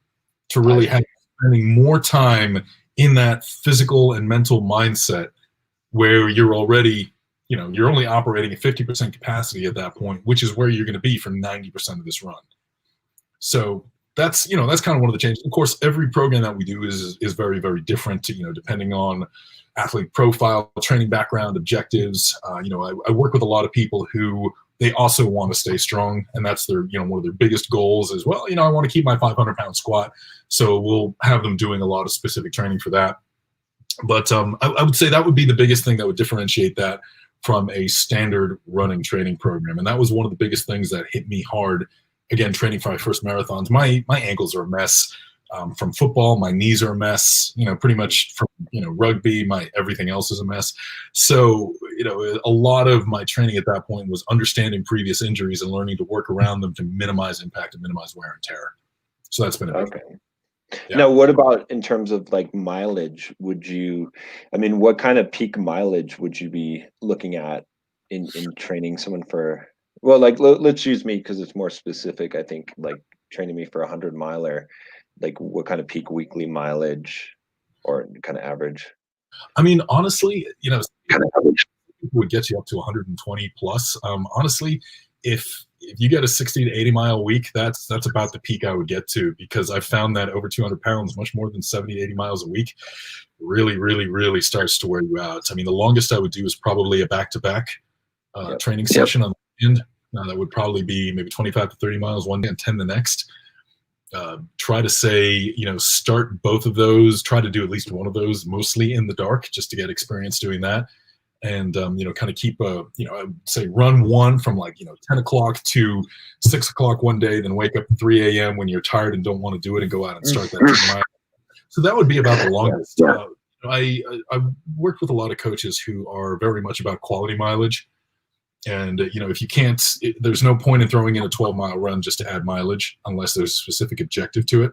to really have spending more time in that physical and mental mindset where you're already, you're only operating at 50% capacity at that point, which is where you're going to be for 90% of this run. So that's kind of one of the changes. Of course, every program that we do is very, very different, depending on athlete profile, training background, objectives. I work with a lot of people who they also want to stay strong, and that's their, one of their biggest goals is, well, I want to keep my 500-pound squat. So we'll have them doing a lot of specific training for that. But I would say that would be the biggest thing that would differentiate that from a standard running training program. And that was one of the biggest things that hit me hard, again, training for my first marathons. My ankles are a mess. From football, my knees are a mess, pretty much from, rugby, my everything else is a mess. So, a lot of my training at that point was understanding previous injuries and learning to work around them to minimize impact and minimize wear and tear. So that's been a big thing. Yeah. Now, what about in terms of like mileage? What kind of peak mileage would you be looking at in training someone for, well, like let's use me because it's more specific. I think like training me for 100-miler, like what kind of peak weekly mileage or kind of average? Honestly, kind of average would get you up to 120 plus. Honestly, if you get a 60 to 80-mile week, that's about the peak I would get to, because I found that over 200 pounds, much more than 70, 80 miles a week, really, really, really starts to wear you out. The longest I would do is probably a back-to-back training session on the end. That would probably be maybe 25 to 30 miles one day and 10 the next. Try to say, start both of those, try to do at least one of those, mostly in the dark, just to get experience doing that. And, kind of keep I would say run one from 10 o'clock to 6 o'clock one day, then wake up at 3 a.m. when you're tired and don't want to do it and go out and start that 10 mile. So that would be about the longest. I worked with a lot of coaches who are very much about quality mileage. And, if you can't, there's no point in throwing in a 12-mile run just to add mileage unless there's a specific objective to it.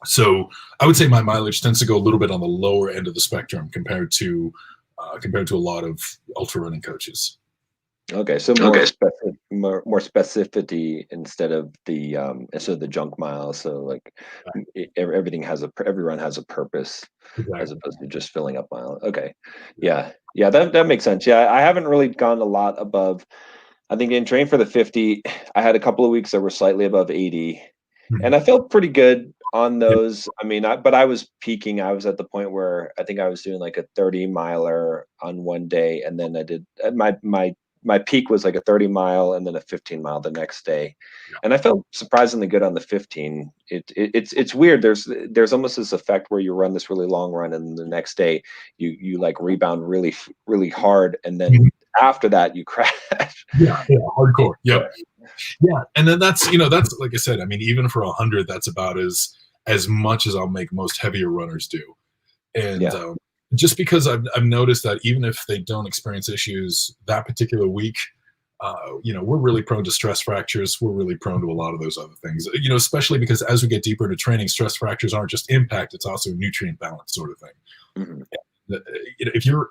So I would say my mileage tends to go a little bit on the lower end of the spectrum compared to a lot of ultra running coaches. Okay, so more specificity instead of the junk miles. So like every run has a purpose, exactly, as opposed to just filling up miles. Okay, yeah, that makes sense. Yeah, I haven't really gone a lot above. I think in training for the 50, I had a couple of weeks that were slightly above 80, and I felt pretty good on those. But I was peaking. I was at the point where I think I was doing like a 30-miler on one day, and then I did my peak was like a 30-mile and then a 15-mile the next day. And I felt surprisingly good on the 15. It's weird. There's almost this effect where you run this really long run and the next day you like rebound really, really hard. And then after that you crash. Yeah, hardcore. Yep. Yeah. And then that's like I said, even for 100, that's about as much as I'll make most heavier runners do. And, just because I've noticed that even if they don't experience issues that particular week, we're really prone to stress fractures. We're really prone to a lot of those other things, especially because as we get deeper into training, stress fractures aren't just impact, it's also nutrient balance sort of thing. Mm-hmm. If you're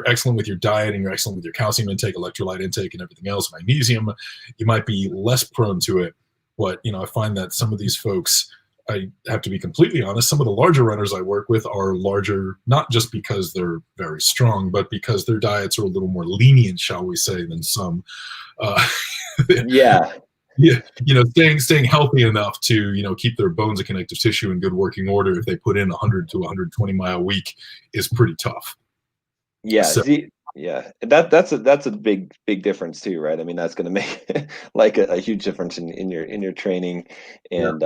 excellent with your diet and you're excellent with your calcium intake, electrolyte intake, and everything else, magnesium, you might be less prone to it. But, I find that some of these folks, I have to be completely honest, some of the larger runners I work with are larger, not just because they're very strong, but because their diets are a little more lenient, shall we say, than some. Staying healthy enough to, keep their bones and connective tissue in good working order if they put in 100 to 120-mile week is pretty tough. Yeah. So, that's a big difference too, right? That's going to make like a huge difference in your training. And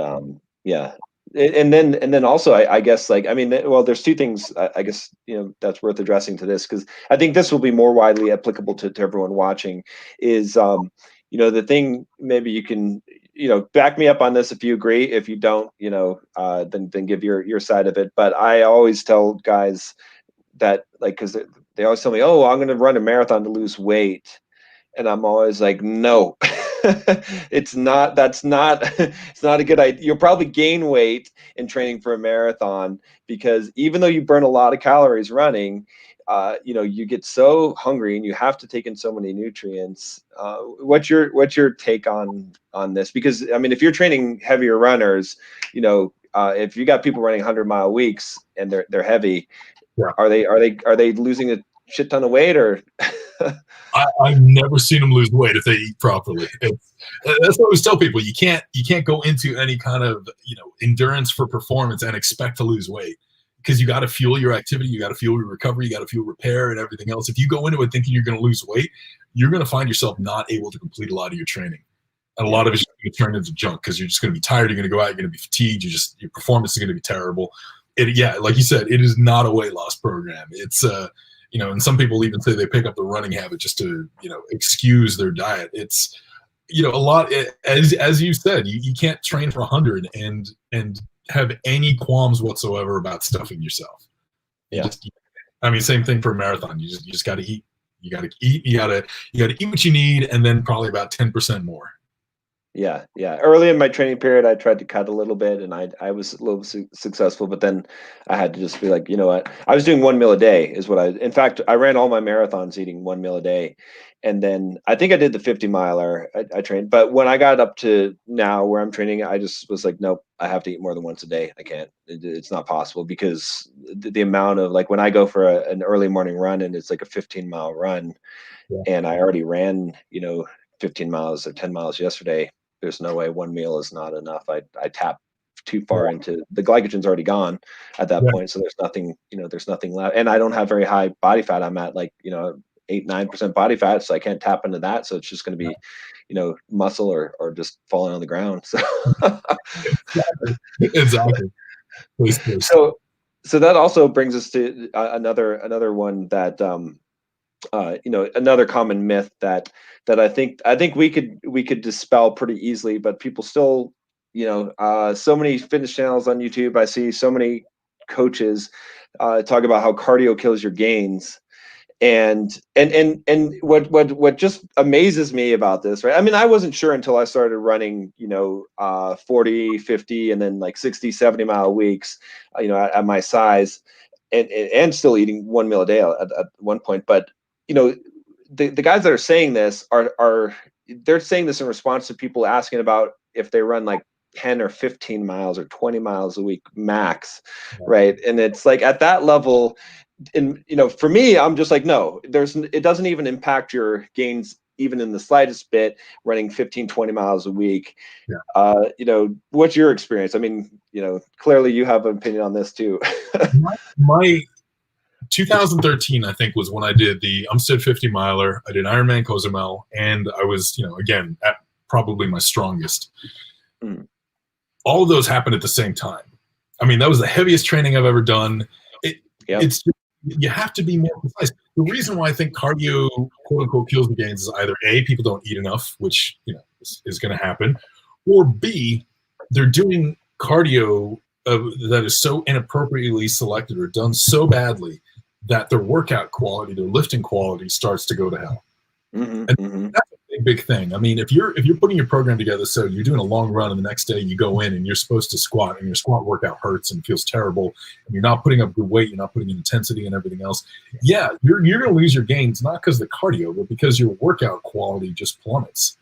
and then also I guess there's two things I guess that's worth addressing to this, because I think this will be more widely applicable to everyone watching, is the thing, maybe you can back me up on this if you agree. If you don't, then give your side of it. But I always tell guys that, like, because they always tell me, oh, I'm going to run a marathon to lose weight, and I'm always like, no. It's not a good idea. You'll probably gain weight in training for a marathon, because even though you burn a lot of calories running, you get so hungry and you have to take in so many nutrients. What's your take on this? Because if you're training heavier runners, if you got people running 100-mile weeks and they're heavy, are they losing a shit ton of weight, or? I've never seen them lose weight if they eat properly. That's what I always tell people. You can't go into any kind of endurance for performance and expect to lose weight, because you got to fuel your activity, you got to fuel your recovery, you got to fuel repair and everything else. If you go into it thinking you're going to lose weight, you're going to find yourself not able to complete a lot of your training. And a lot of it's going to turn into junk because you're just going to be tired. You're going to go out. You're going to be fatigued. Your performance is going to be terrible. Like you said, it is not a weight loss program. It's and some people even say they pick up the running habit just to excuse their diet. It's a lot, as you said, you can't train for 100 and have any qualms whatsoever about stuffing yourself. Same thing for a marathon. You just got to eat. You got to eat. You got to eat what you need, and then probably about 10% more. Yeah. Early in my training period, I tried to cut a little bit, and I was a little successful, but then I had to just be like, you know what? I was doing 1 meal a day is what in fact, I ran all my marathons eating 1 meal a day. And then I think I did the 50 miler. I trained, but when I got up to now where I'm training, I just was like, nope, I have to eat more than once a day. I can't, it's not possible because the amount of when I go for an early morning run and it's like a 15-mile run and I already ran, 15 miles or 10 miles yesterday. There's no way 1 meal is not enough. I tap too far into the glycogen's already gone at that point. So there's nothing, there's nothing left. And I don't have very high body fat. I'm at 8-9% body fat. So I can't tap into that. So it's just going to be, muscle or just falling on the ground. So exactly. So that also brings us to another one that, another common myth that I think we could dispel pretty easily, but people still, so many fitness channels on YouTube. I see so many coaches talk about how cardio kills your gains, and what just amazes me about this, right? I mean, I wasn't sure until I started running, 40, 50, and then 60, 70-mile weeks, at my size, and still eating 1 meal a day at one point, but the guys that are saying this they're saying this in response to people asking about if they run 10 or 15 miles or 20 miles a week max, right? And it's at that level, and for me, I'm just no, it doesn't even impact your gains even in the slightest bit running 15, 20 miles a week. What's your experience? I mean, clearly you have an opinion on this too. my 2013, I think, was when I did the Umstead 50 miler. I did Ironman Cozumel, and I was, again, at probably my strongest. All of those happened at the same time. I mean, that was the heaviest training I've ever done. It's you have to be more precise. The reason why I think cardio, quote unquote, kills the gains is either A, people don't eat enough, which is going to happen, or B, they're doing cardio that is so inappropriately selected or done so badly that their workout quality, their lifting quality starts to go to hell. And that's a big thing. I mean, if you're putting your program together, so you're doing a long run and the next day you go in and you're supposed to squat and your squat workout hurts and feels terrible and you're not putting up good weight, you're not putting in intensity and everything else. Yeah, you're going to lose your gains, not because of the cardio, but because your workout quality just plummets.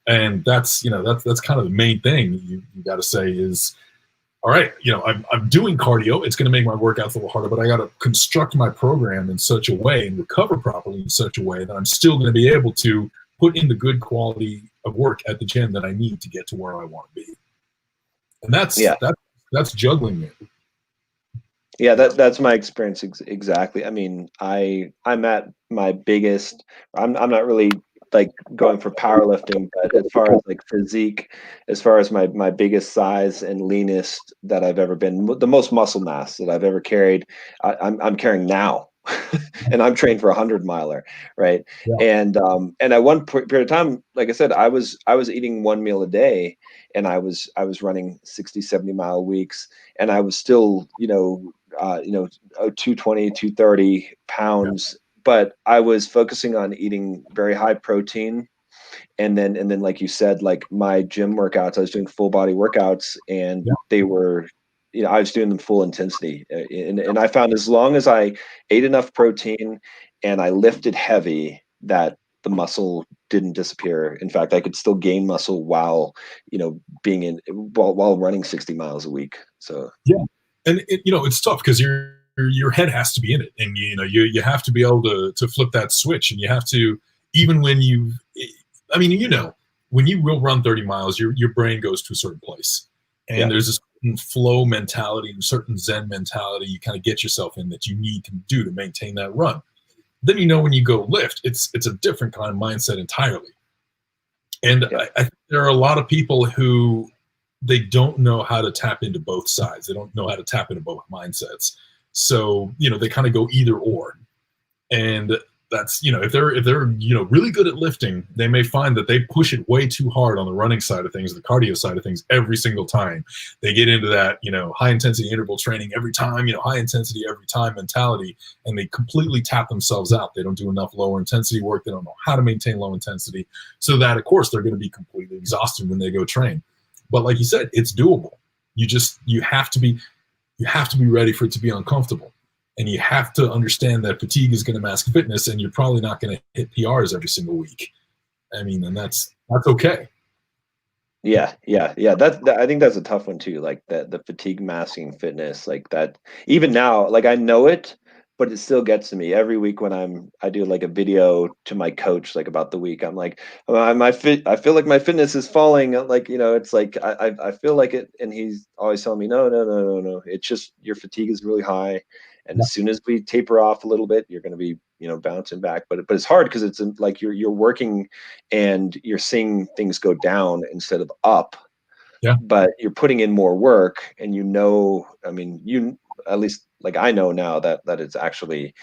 And that's kind of the main thing you got to say is, all right, I'm doing cardio. It's going to make my workouts a little harder, but I got to construct my program in such a way and recover properly in such a way that I'm still going to be able to put in the good quality of work at the gym that I need to get to where I want to be. And that's juggling it. Yeah, that's my experience exactly. I mean, I'm at my biggest. I'm not really going for powerlifting, but as far as physique, as far as my biggest size and leanest that I've ever been, the most muscle mass that I've ever carried, I'm carrying now. And I'm trained for 100-miler, right? And at one period of time, like I said, I was eating 1 meal a day, and I was running 60, 70-mile weeks, and I was still 220, 230 pounds. But I was focusing on eating very high protein, and then like you said, my gym workouts, I was doing full body workouts, and they were, I was doing them full intensity, and I found as long as I ate enough protein and I lifted heavy, that the muscle didn't disappear. In fact, I could still gain muscle while being while running 60 miles a week. So and it's tough because your head has to be in it, and you have to be able to flip that switch, and you have to, even when when you will run 30 miles, your brain goes to a certain place, and there's this flow mentality and certain Zen mentality you kind of get yourself in that you need to do to maintain that run. Then, when you go lift, it's a different kind of mindset entirely. And I think there are a lot of people who they don't know how to tap into both sides. They don't know how to tap into both mindsets. So, they kind of go either or. And that's, if they're really good at lifting, they may find that they push it way too hard on the running side of things, the cardio side of things, every single time. They get into that, high intensity interval training every time, high intensity every time mentality, and they completely tap themselves out. They don't do enough lower intensity work. They don't know how to maintain low intensity. So that, of course, they're going to be completely exhausted when they go train. But like you said, it's doable. You have to be ready for it to be uncomfortable. And you have to understand that fatigue is going to mask fitness, and you're probably not going to hit PRs every single week. And that's okay. Yeah. I think that's a tough one too. Like the fatigue masking fitness, like that. Even now, like I know it, but it still gets to me every week when I do like a video to my coach, like about the week. I'm like, I feel like my fitness is falling. Like, it's like, I feel like it. And he's always telling me, no. It's just your fatigue is really high. And as soon as we taper off a little bit, you're going to be, bouncing back. But it's hard because it's like you're working and you're seeing things go down instead of up. Yeah. But you're putting in more work, and at least like I know now that it's actually,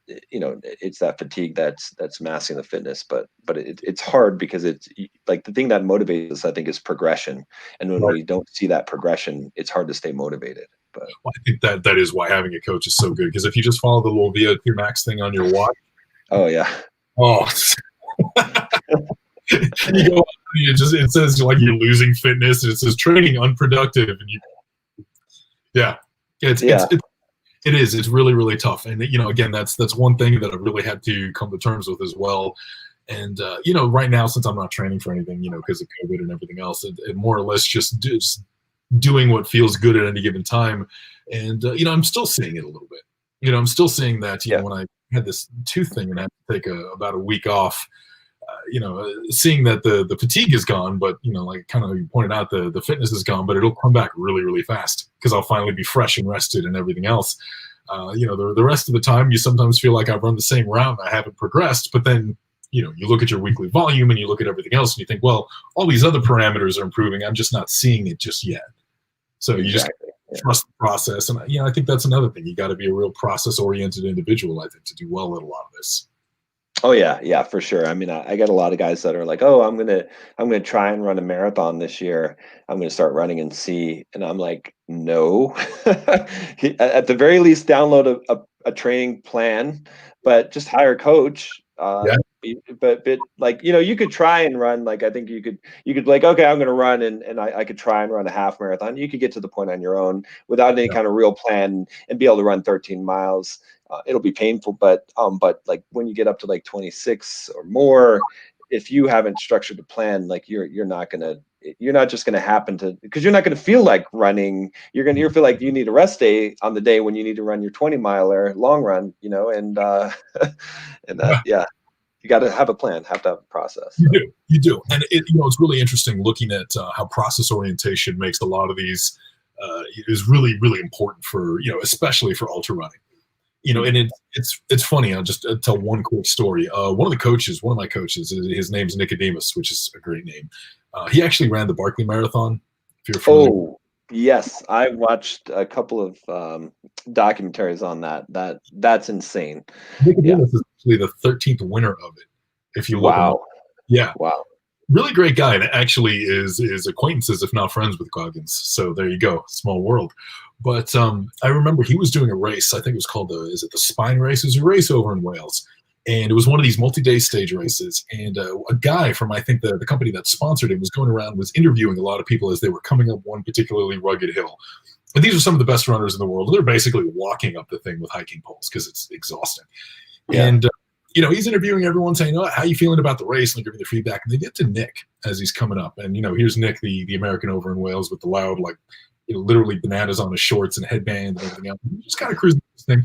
it's that fatigue that's masking the fitness. But it's hard because it's like the thing that motivates us, I think, is progression. And when we don't see that progression, it's hard to stay motivated. But I think that is why having a coach is so good, because if you just follow the little VO2 max thing on your watch, you go, it says like you're losing fitness, and it says training unproductive, and it's really, really tough. And again, that's one thing that I've really had to come to terms with as well. And right now, since I'm not training for anything, because of COVID and everything else, it more or less just doing what feels good at any given time. And I'm still seeing it a little bit. I'm still seeing that when I had this tooth thing and I had to take about a week off, seeing that the fatigue is gone, but like kind of you pointed out, the fitness is gone, but it'll come back really, really fast because I'll finally be fresh and rested and everything else. The rest of the time you sometimes feel like I've run the same route and I haven't progressed, but then you look at your weekly volume and you look at everything else and you think, well, all these other parameters are improving. I'm just not seeing it just yet. So you just trust the process. And I think that's another thing. You got to be a real process oriented individual, I think, to do well at a lot of this. Oh yeah, for sure. I mean, I get a lot of guys that are like, "Oh, I'm gonna try and run a marathon this year. I'm gonna start running and see." And I'm like, "No." At the very least, download a training plan, but just hire a coach. But like you could try and run. Like I think you could like, okay, I'm gonna run, and I could try and run a half marathon. You could get to the point on your own without any kind of real plan and be able to run 13 miles. It'll be painful, but like when you get up to like 26 or more, if you haven't structured a plan, like you're not just gonna happen to, because you're not gonna feel like running. You'll feel like you need a rest day on the day when you need to run your 20-miler long run, and you got to have a plan, have to have a process. So. You do, and it's really interesting looking at how process orientation makes a lot of these is really, really important for especially for ultra running. And it's funny. I'll just tell one quick story. One of my coaches, his name's Nicodemus, which is a great name. He actually ran the Barkley Marathon. If you're familiar. Oh, yes. I watched a couple of documentaries on that. That's insane. Nicodemus is actually the 13th winner of it. If you look. Wow. Yeah. Wow. Really great guy, and actually is acquaintances, if not friends, with Goggins. So there you go, small world. But I remember he was doing a race. I think it was called the Spine Race? It was a race over in Wales, and it was one of these multi-day stage races. And a guy from, I think, the company that sponsored it was going around, was interviewing a lot of people as they were coming up one particularly rugged hill. And these are some of the best runners in the world. They're basically walking up the thing with hiking poles because it's exhausting. Yeah. And he's interviewing everyone, saying, how are you feeling about the race? And they're giving the feedback. And they get to Nick as he's coming up. And, here's Nick, the American over in Wales, with the loud, like, literally bananas on his shorts and headband and everything else. He's just kind of cruising this thing.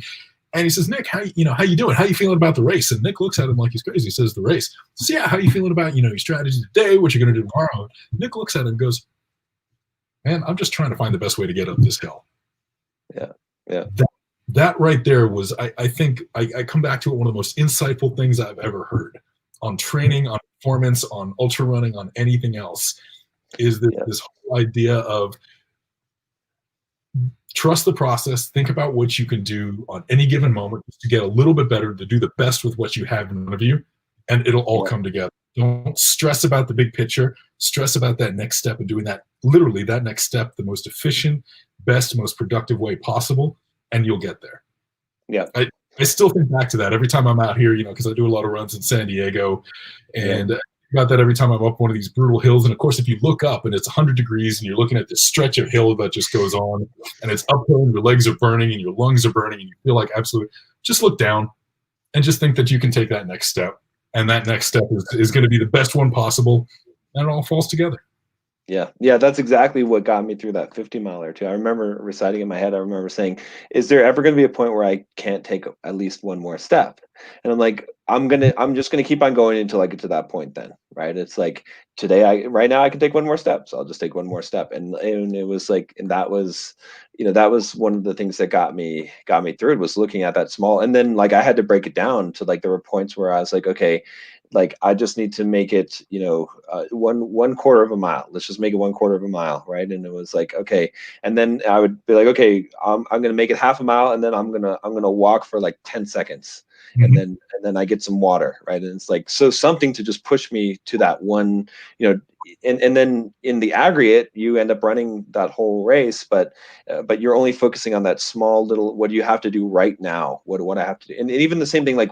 And he says, Nick, how you doing? How you feeling about the race? And Nick looks at him like he's crazy. He says, the race. He says, yeah, how you feeling about, your strategy today, what you're going to do tomorrow? And Nick looks at him and goes, man, I'm just trying to find the best way to get up this hill. Yeah. Yeah. That right there was, I think, I come back to it, one of the most insightful things I've ever heard on training, on performance, on ultra running, on anything else, is this whole idea of trust the process, think about what you can do on any given moment to get a little bit better, to do the best with what you have in front of you, and it'll all come together. Don't stress about the big picture, stress about that next step and doing that, literally that next step, the most efficient, best, most productive way possible, and you'll get there. Yeah. I still think back to that every time I'm out here, because I do a lot of runs in San Diego, and about that every time I'm up one of these brutal hills. And of course, if you look up and it's 100 degrees and you're looking at this stretch of hill that just goes on, and it's uphill and your legs are burning and your lungs are burning and you feel like absolute, just look down and just think that you can take that next step. And that next step is going to be the best one possible, and it all falls together. Yeah, that's exactly what got me through that 50-miler too. I remember reciting in my head, I remember saying, is there ever going to be a point where I can't take at least one more step? And I'm like, I'm just gonna keep on going until I get to that point then, right? It's like right now I can take one more step, so I'll just take one more step. And it was like, and that was, that was one of the things that got me through it, was looking at that small, and then like I had to break it down to like, there were points where I was like, okay, like I just need to make it, one quarter of a mile. Let's just make it 1/4 of a mile, right? And it was like, okay. And then I would be like, okay, I'm gonna make it half a mile, and then I'm gonna walk for like 10 seconds, and then I get some water, right? And it's like, so something to just push me to that one, and then in the aggregate, you end up running that whole race, but you're only focusing on that small little, what do you have to do right now? What I have to do, and even the same thing, like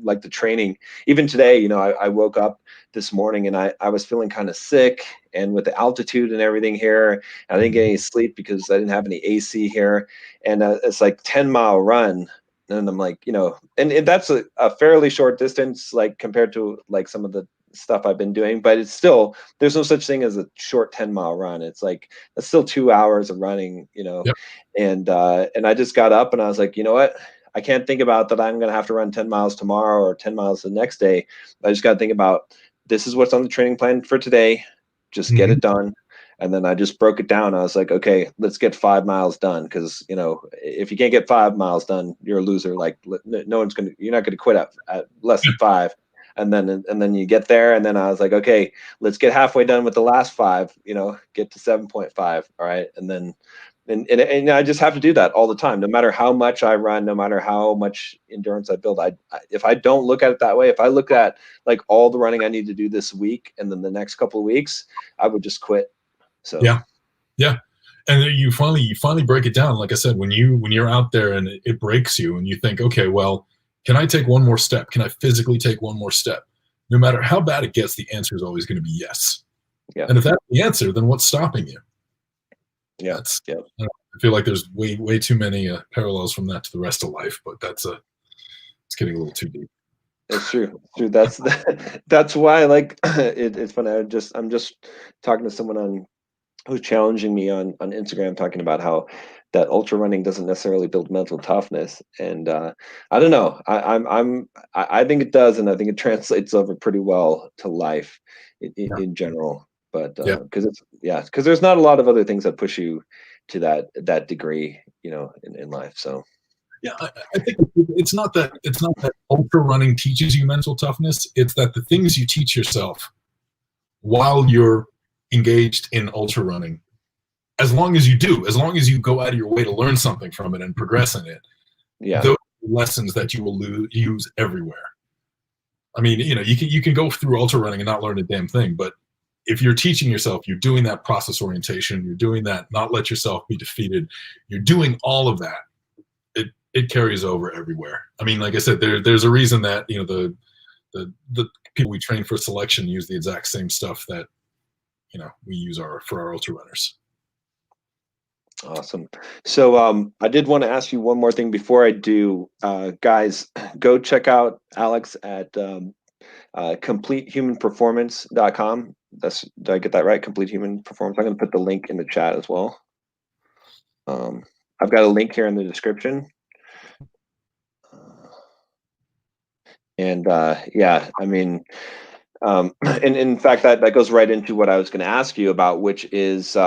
like the training. Even today, I woke up this morning and I was feeling kind of sick, and with the altitude and everything here, I didn't get any sleep because I didn't have any AC here, and it's like 10-mile run. And I'm like, and that's a fairly short distance, like compared to like some of the stuff I've been doing, but it's still, there's no such thing as a short 10-mile run. It's like, it's still 2 hours of running, Yep. and I just got up and I was like, you know what? I can't think about that I'm going to have to run 10 miles tomorrow or 10 miles the next day. I just got to think about, this is what's on the training plan for today. Just get it done. And then I just broke it down. I was like, okay, let's get 5 miles done. Because, if you can't get 5 miles done, you're a loser. Like, no one's you're not going to quit at less than 5. And then you get there. And then I was like, okay, let's get halfway done with the last 5, get to 7.5. All right. And then, and I just have to do that all the time, no matter how much I run, no matter how much endurance I build. If I don't look at it that way, if I look at like all the running I need to do this week and then the next couple of weeks, I would just quit. So yeah, and then you finally break it down. Like I said, when you're out there and it breaks you, and you think, okay, well, can I take one more step? Can I physically take one more step? No matter how bad it gets, the answer is always going to be yes. Yeah. And if that's the answer, then what's stopping you? Yeah. I feel like there's way too many parallels from that to the rest of life, but it's getting a little too deep. It's true. That's why, like, it's funny. I'm just talking to someone who's challenging me on Instagram, talking about how that ultra running doesn't necessarily build mental toughness, and I don't know. I think it does, and I think it translates over pretty well to life in general. But because there's not a lot of other things that push you to that degree, in life. So. Yeah, I think it's not that ultra running teaches you mental toughness. It's that the things you teach yourself while you're engaged in ultra running, as long as you go out of your way to learn something from it and progress in it, those are lessons that you will use everywhere. I mean, you can go through ultra running and not learn a damn thing, but if you're teaching yourself, you're doing that process orientation, you're doing that not let yourself be defeated, you're doing all of that, it carries over everywhere. I mean, like I said, there's a reason that the people we train for selection use the exact same stuff that we use for our ultra runners. Awesome. So I did want to ask you one more thing before I do. Guys, go check out Alex at CompleteHumanPerformance.com. Did I get that right? Complete Human Performance. I'm going to put the link in the chat as well. I've got a link here in the description. And yeah, I mean, and in fact, that goes right into what I was going to ask you about, which is,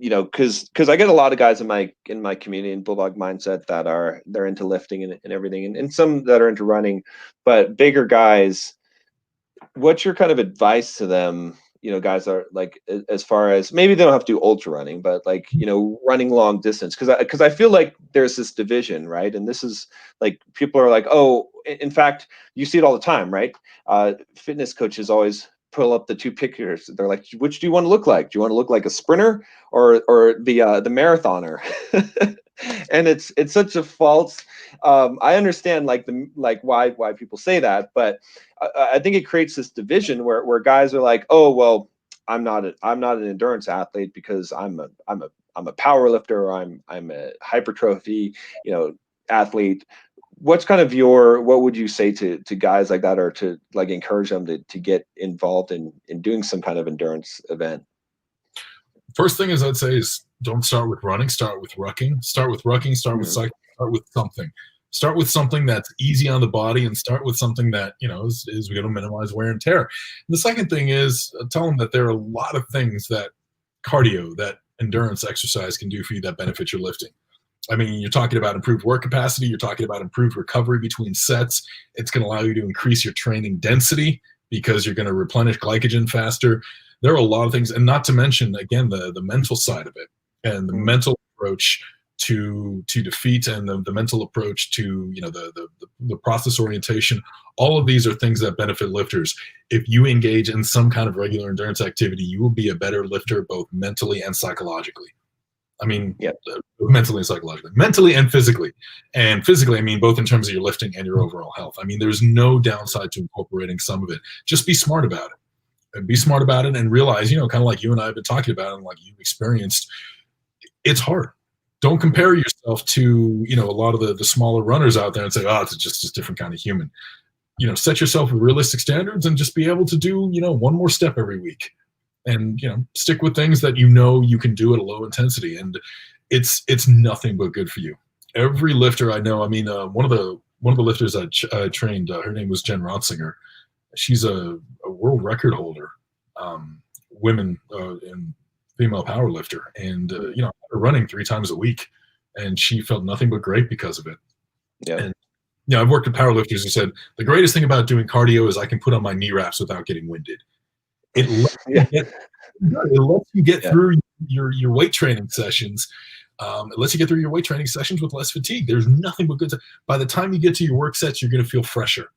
because I get a lot of guys in my community in Bulldog mindset that they're into lifting and everything, and some that are into running, but bigger guys, what's your kind of advice to them? Guys are like, as far as maybe they don't have to do ultra running, but like, running long distance. Because I feel like there's this division, right? And this is like, people are like, oh, in fact, you see it all the time, right? Fitness coaches always pull up the two pictures. They're like, which do you want to look like? Do you want to look like a sprinter or the marathoner? And it's such a false. I understand like why people say that, but I think it creates this division where guys are like, oh well, I'm not an endurance athlete because I'm a power lifter, or I'm a hypertrophy athlete. What's kind of what would you say to guys like that, or to like encourage them to get involved in doing some kind of endurance event? First thing is I'd say is don't start with running, start with rucking. Start with rucking, start with cycling, start with something. Start with something that's easy on the body, and start with something that, is going to minimize wear and tear. And the second thing is tell them that there are a lot of things that cardio, that endurance exercise can do for you that benefit your lifting. I mean, you're talking about improved work capacity. You're talking about improved recovery between sets. It's going to allow you to increase your training density because you're going to replenish glycogen faster. There are a lot of things, and not to mention, again, the mental side of it, and the mental approach to defeat, and the mental approach to the process orientation. All of these are things that benefit lifters. If you engage in some kind of regular endurance activity, you will be a better lifter both mentally and psychologically. I mean, mentally and psychologically, mentally and physically. And physically, I mean, both in terms of your lifting and your overall health. I mean, there's no downside to incorporating some of it. Just be smart about it. And be smart about it, and realize, kind of like you and I have been talking about, and like you've experienced, it's hard. Don't compare yourself to, a lot of the smaller runners out there and say, oh, it's just a different kind of human. Set yourself with realistic standards and just be able to do, one more step every week. And, stick with things that you can do at a low intensity. And it's nothing but good for you. Every lifter I know, I mean, one of the lifters I trained, her name was Jen Rotzinger. She's a world record holder, women and female power lifter, and running 3 times a week, and she felt nothing but great because of it. Yeah. And I've worked with power lifters who said the greatest thing about doing cardio is I can put on my knee wraps without getting winded. It lets you get through your weight training sessions. It lets you get through your weight training sessions with less fatigue. There's nothing but good. By the time you get to your work sets, you're going to feel fresher,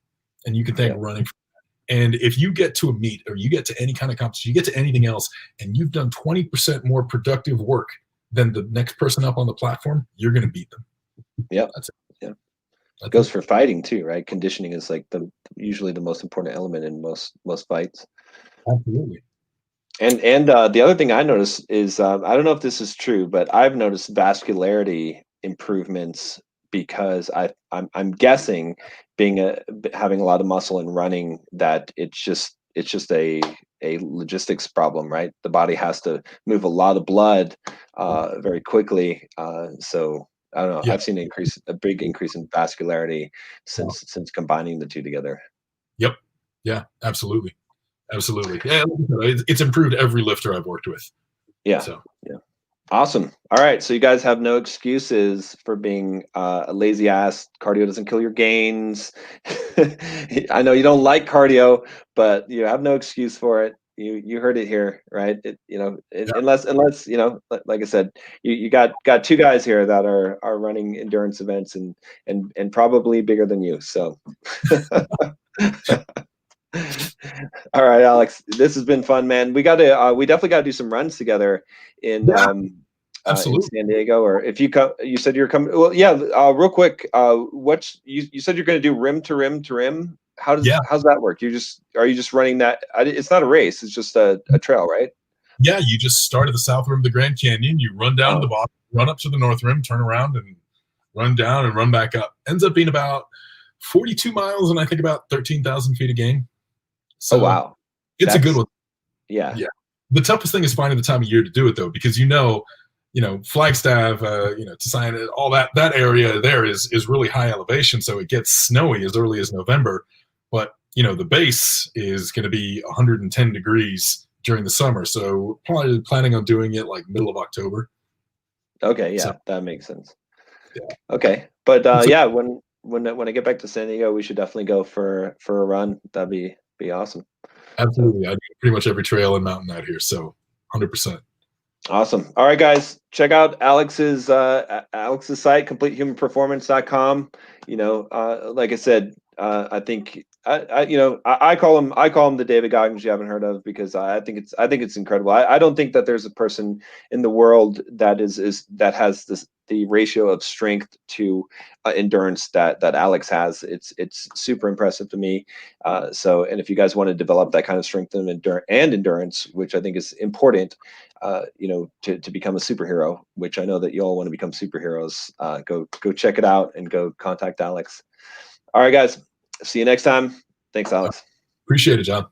and you can thank running for that. And if you get to a meet, or you get to any kind of competition, you get to anything else, and you've done 20% more productive work than the next person up on the platform, you're going to beat them. Yeah, that's it. Yeah, it goes for fighting too, right? Conditioning is like usually the most important element in most fights. Absolutely. And the other thing I noticed is, I don't know if this is true, but I've noticed vascularity improvements because I'm guessing, having a lot of muscle and running, that it's just a logistics problem, right? The body has to move a lot of blood very quickly. So I don't know. Yeah. I've seen a big increase in vascularity since combining the two together. Yep. Yeah. Absolutely. Absolutely. Yeah. It's improved every lifter I've worked with. Yeah. So yeah. Awesome. All right. So you guys have no excuses for being a lazy ass. Cardio doesn't kill your gains. I know you don't like cardio, but you have no excuse for it. You heard it here, right? Unless like I said, you got 2 guys here that are running endurance events and probably bigger than you. So. All right, Alex, this has been fun, man. We definitely got to do some runs together in in San Diego, or if you come, you said you're coming. Well, yeah. Real quick, you said you're going to do rim to rim to rim. How's that work? Are you just running that? It's not a race. It's just a trail, right? Yeah, you just start at the south rim of the Grand Canyon. You run down to the bottom, run up to the north rim, turn around, and run down and run back up. Ends up being about 42 miles and I think about 13,000 feet a game. So wow, it's a good one. Yeah. The toughest thing is finding the time of year to do it, though, because Flagstaff, to sign it, all that area there is really high elevation, so it gets snowy as early as November. But the base is going to be 110 degrees during the summer. So probably planning on doing it like middle of October. Okay, yeah, So that makes sense. yeah. Okay, but So, yeah, when I get back to San Diego, we should definitely go for a run. That'd be awesome. So absolutely. I do pretty much every trail and mountain out here. So 100%. awesome. All right, guys, check out Alex's site, completehumanperformance.com. You know, like I said, I think I call him the David Goggins you haven't heard of, because I think it's incredible. I don't think that there's a person in the world that that has the ratio of strength to endurance that Alex has. It's super impressive to me. And if you guys want to develop that kind of strength and endurance, which I think is important, to become a superhero, which I know that you all want to become superheroes, go check it out and go contact Alex. All right, guys. See you next time. Thanks, Alex. Appreciate it, John.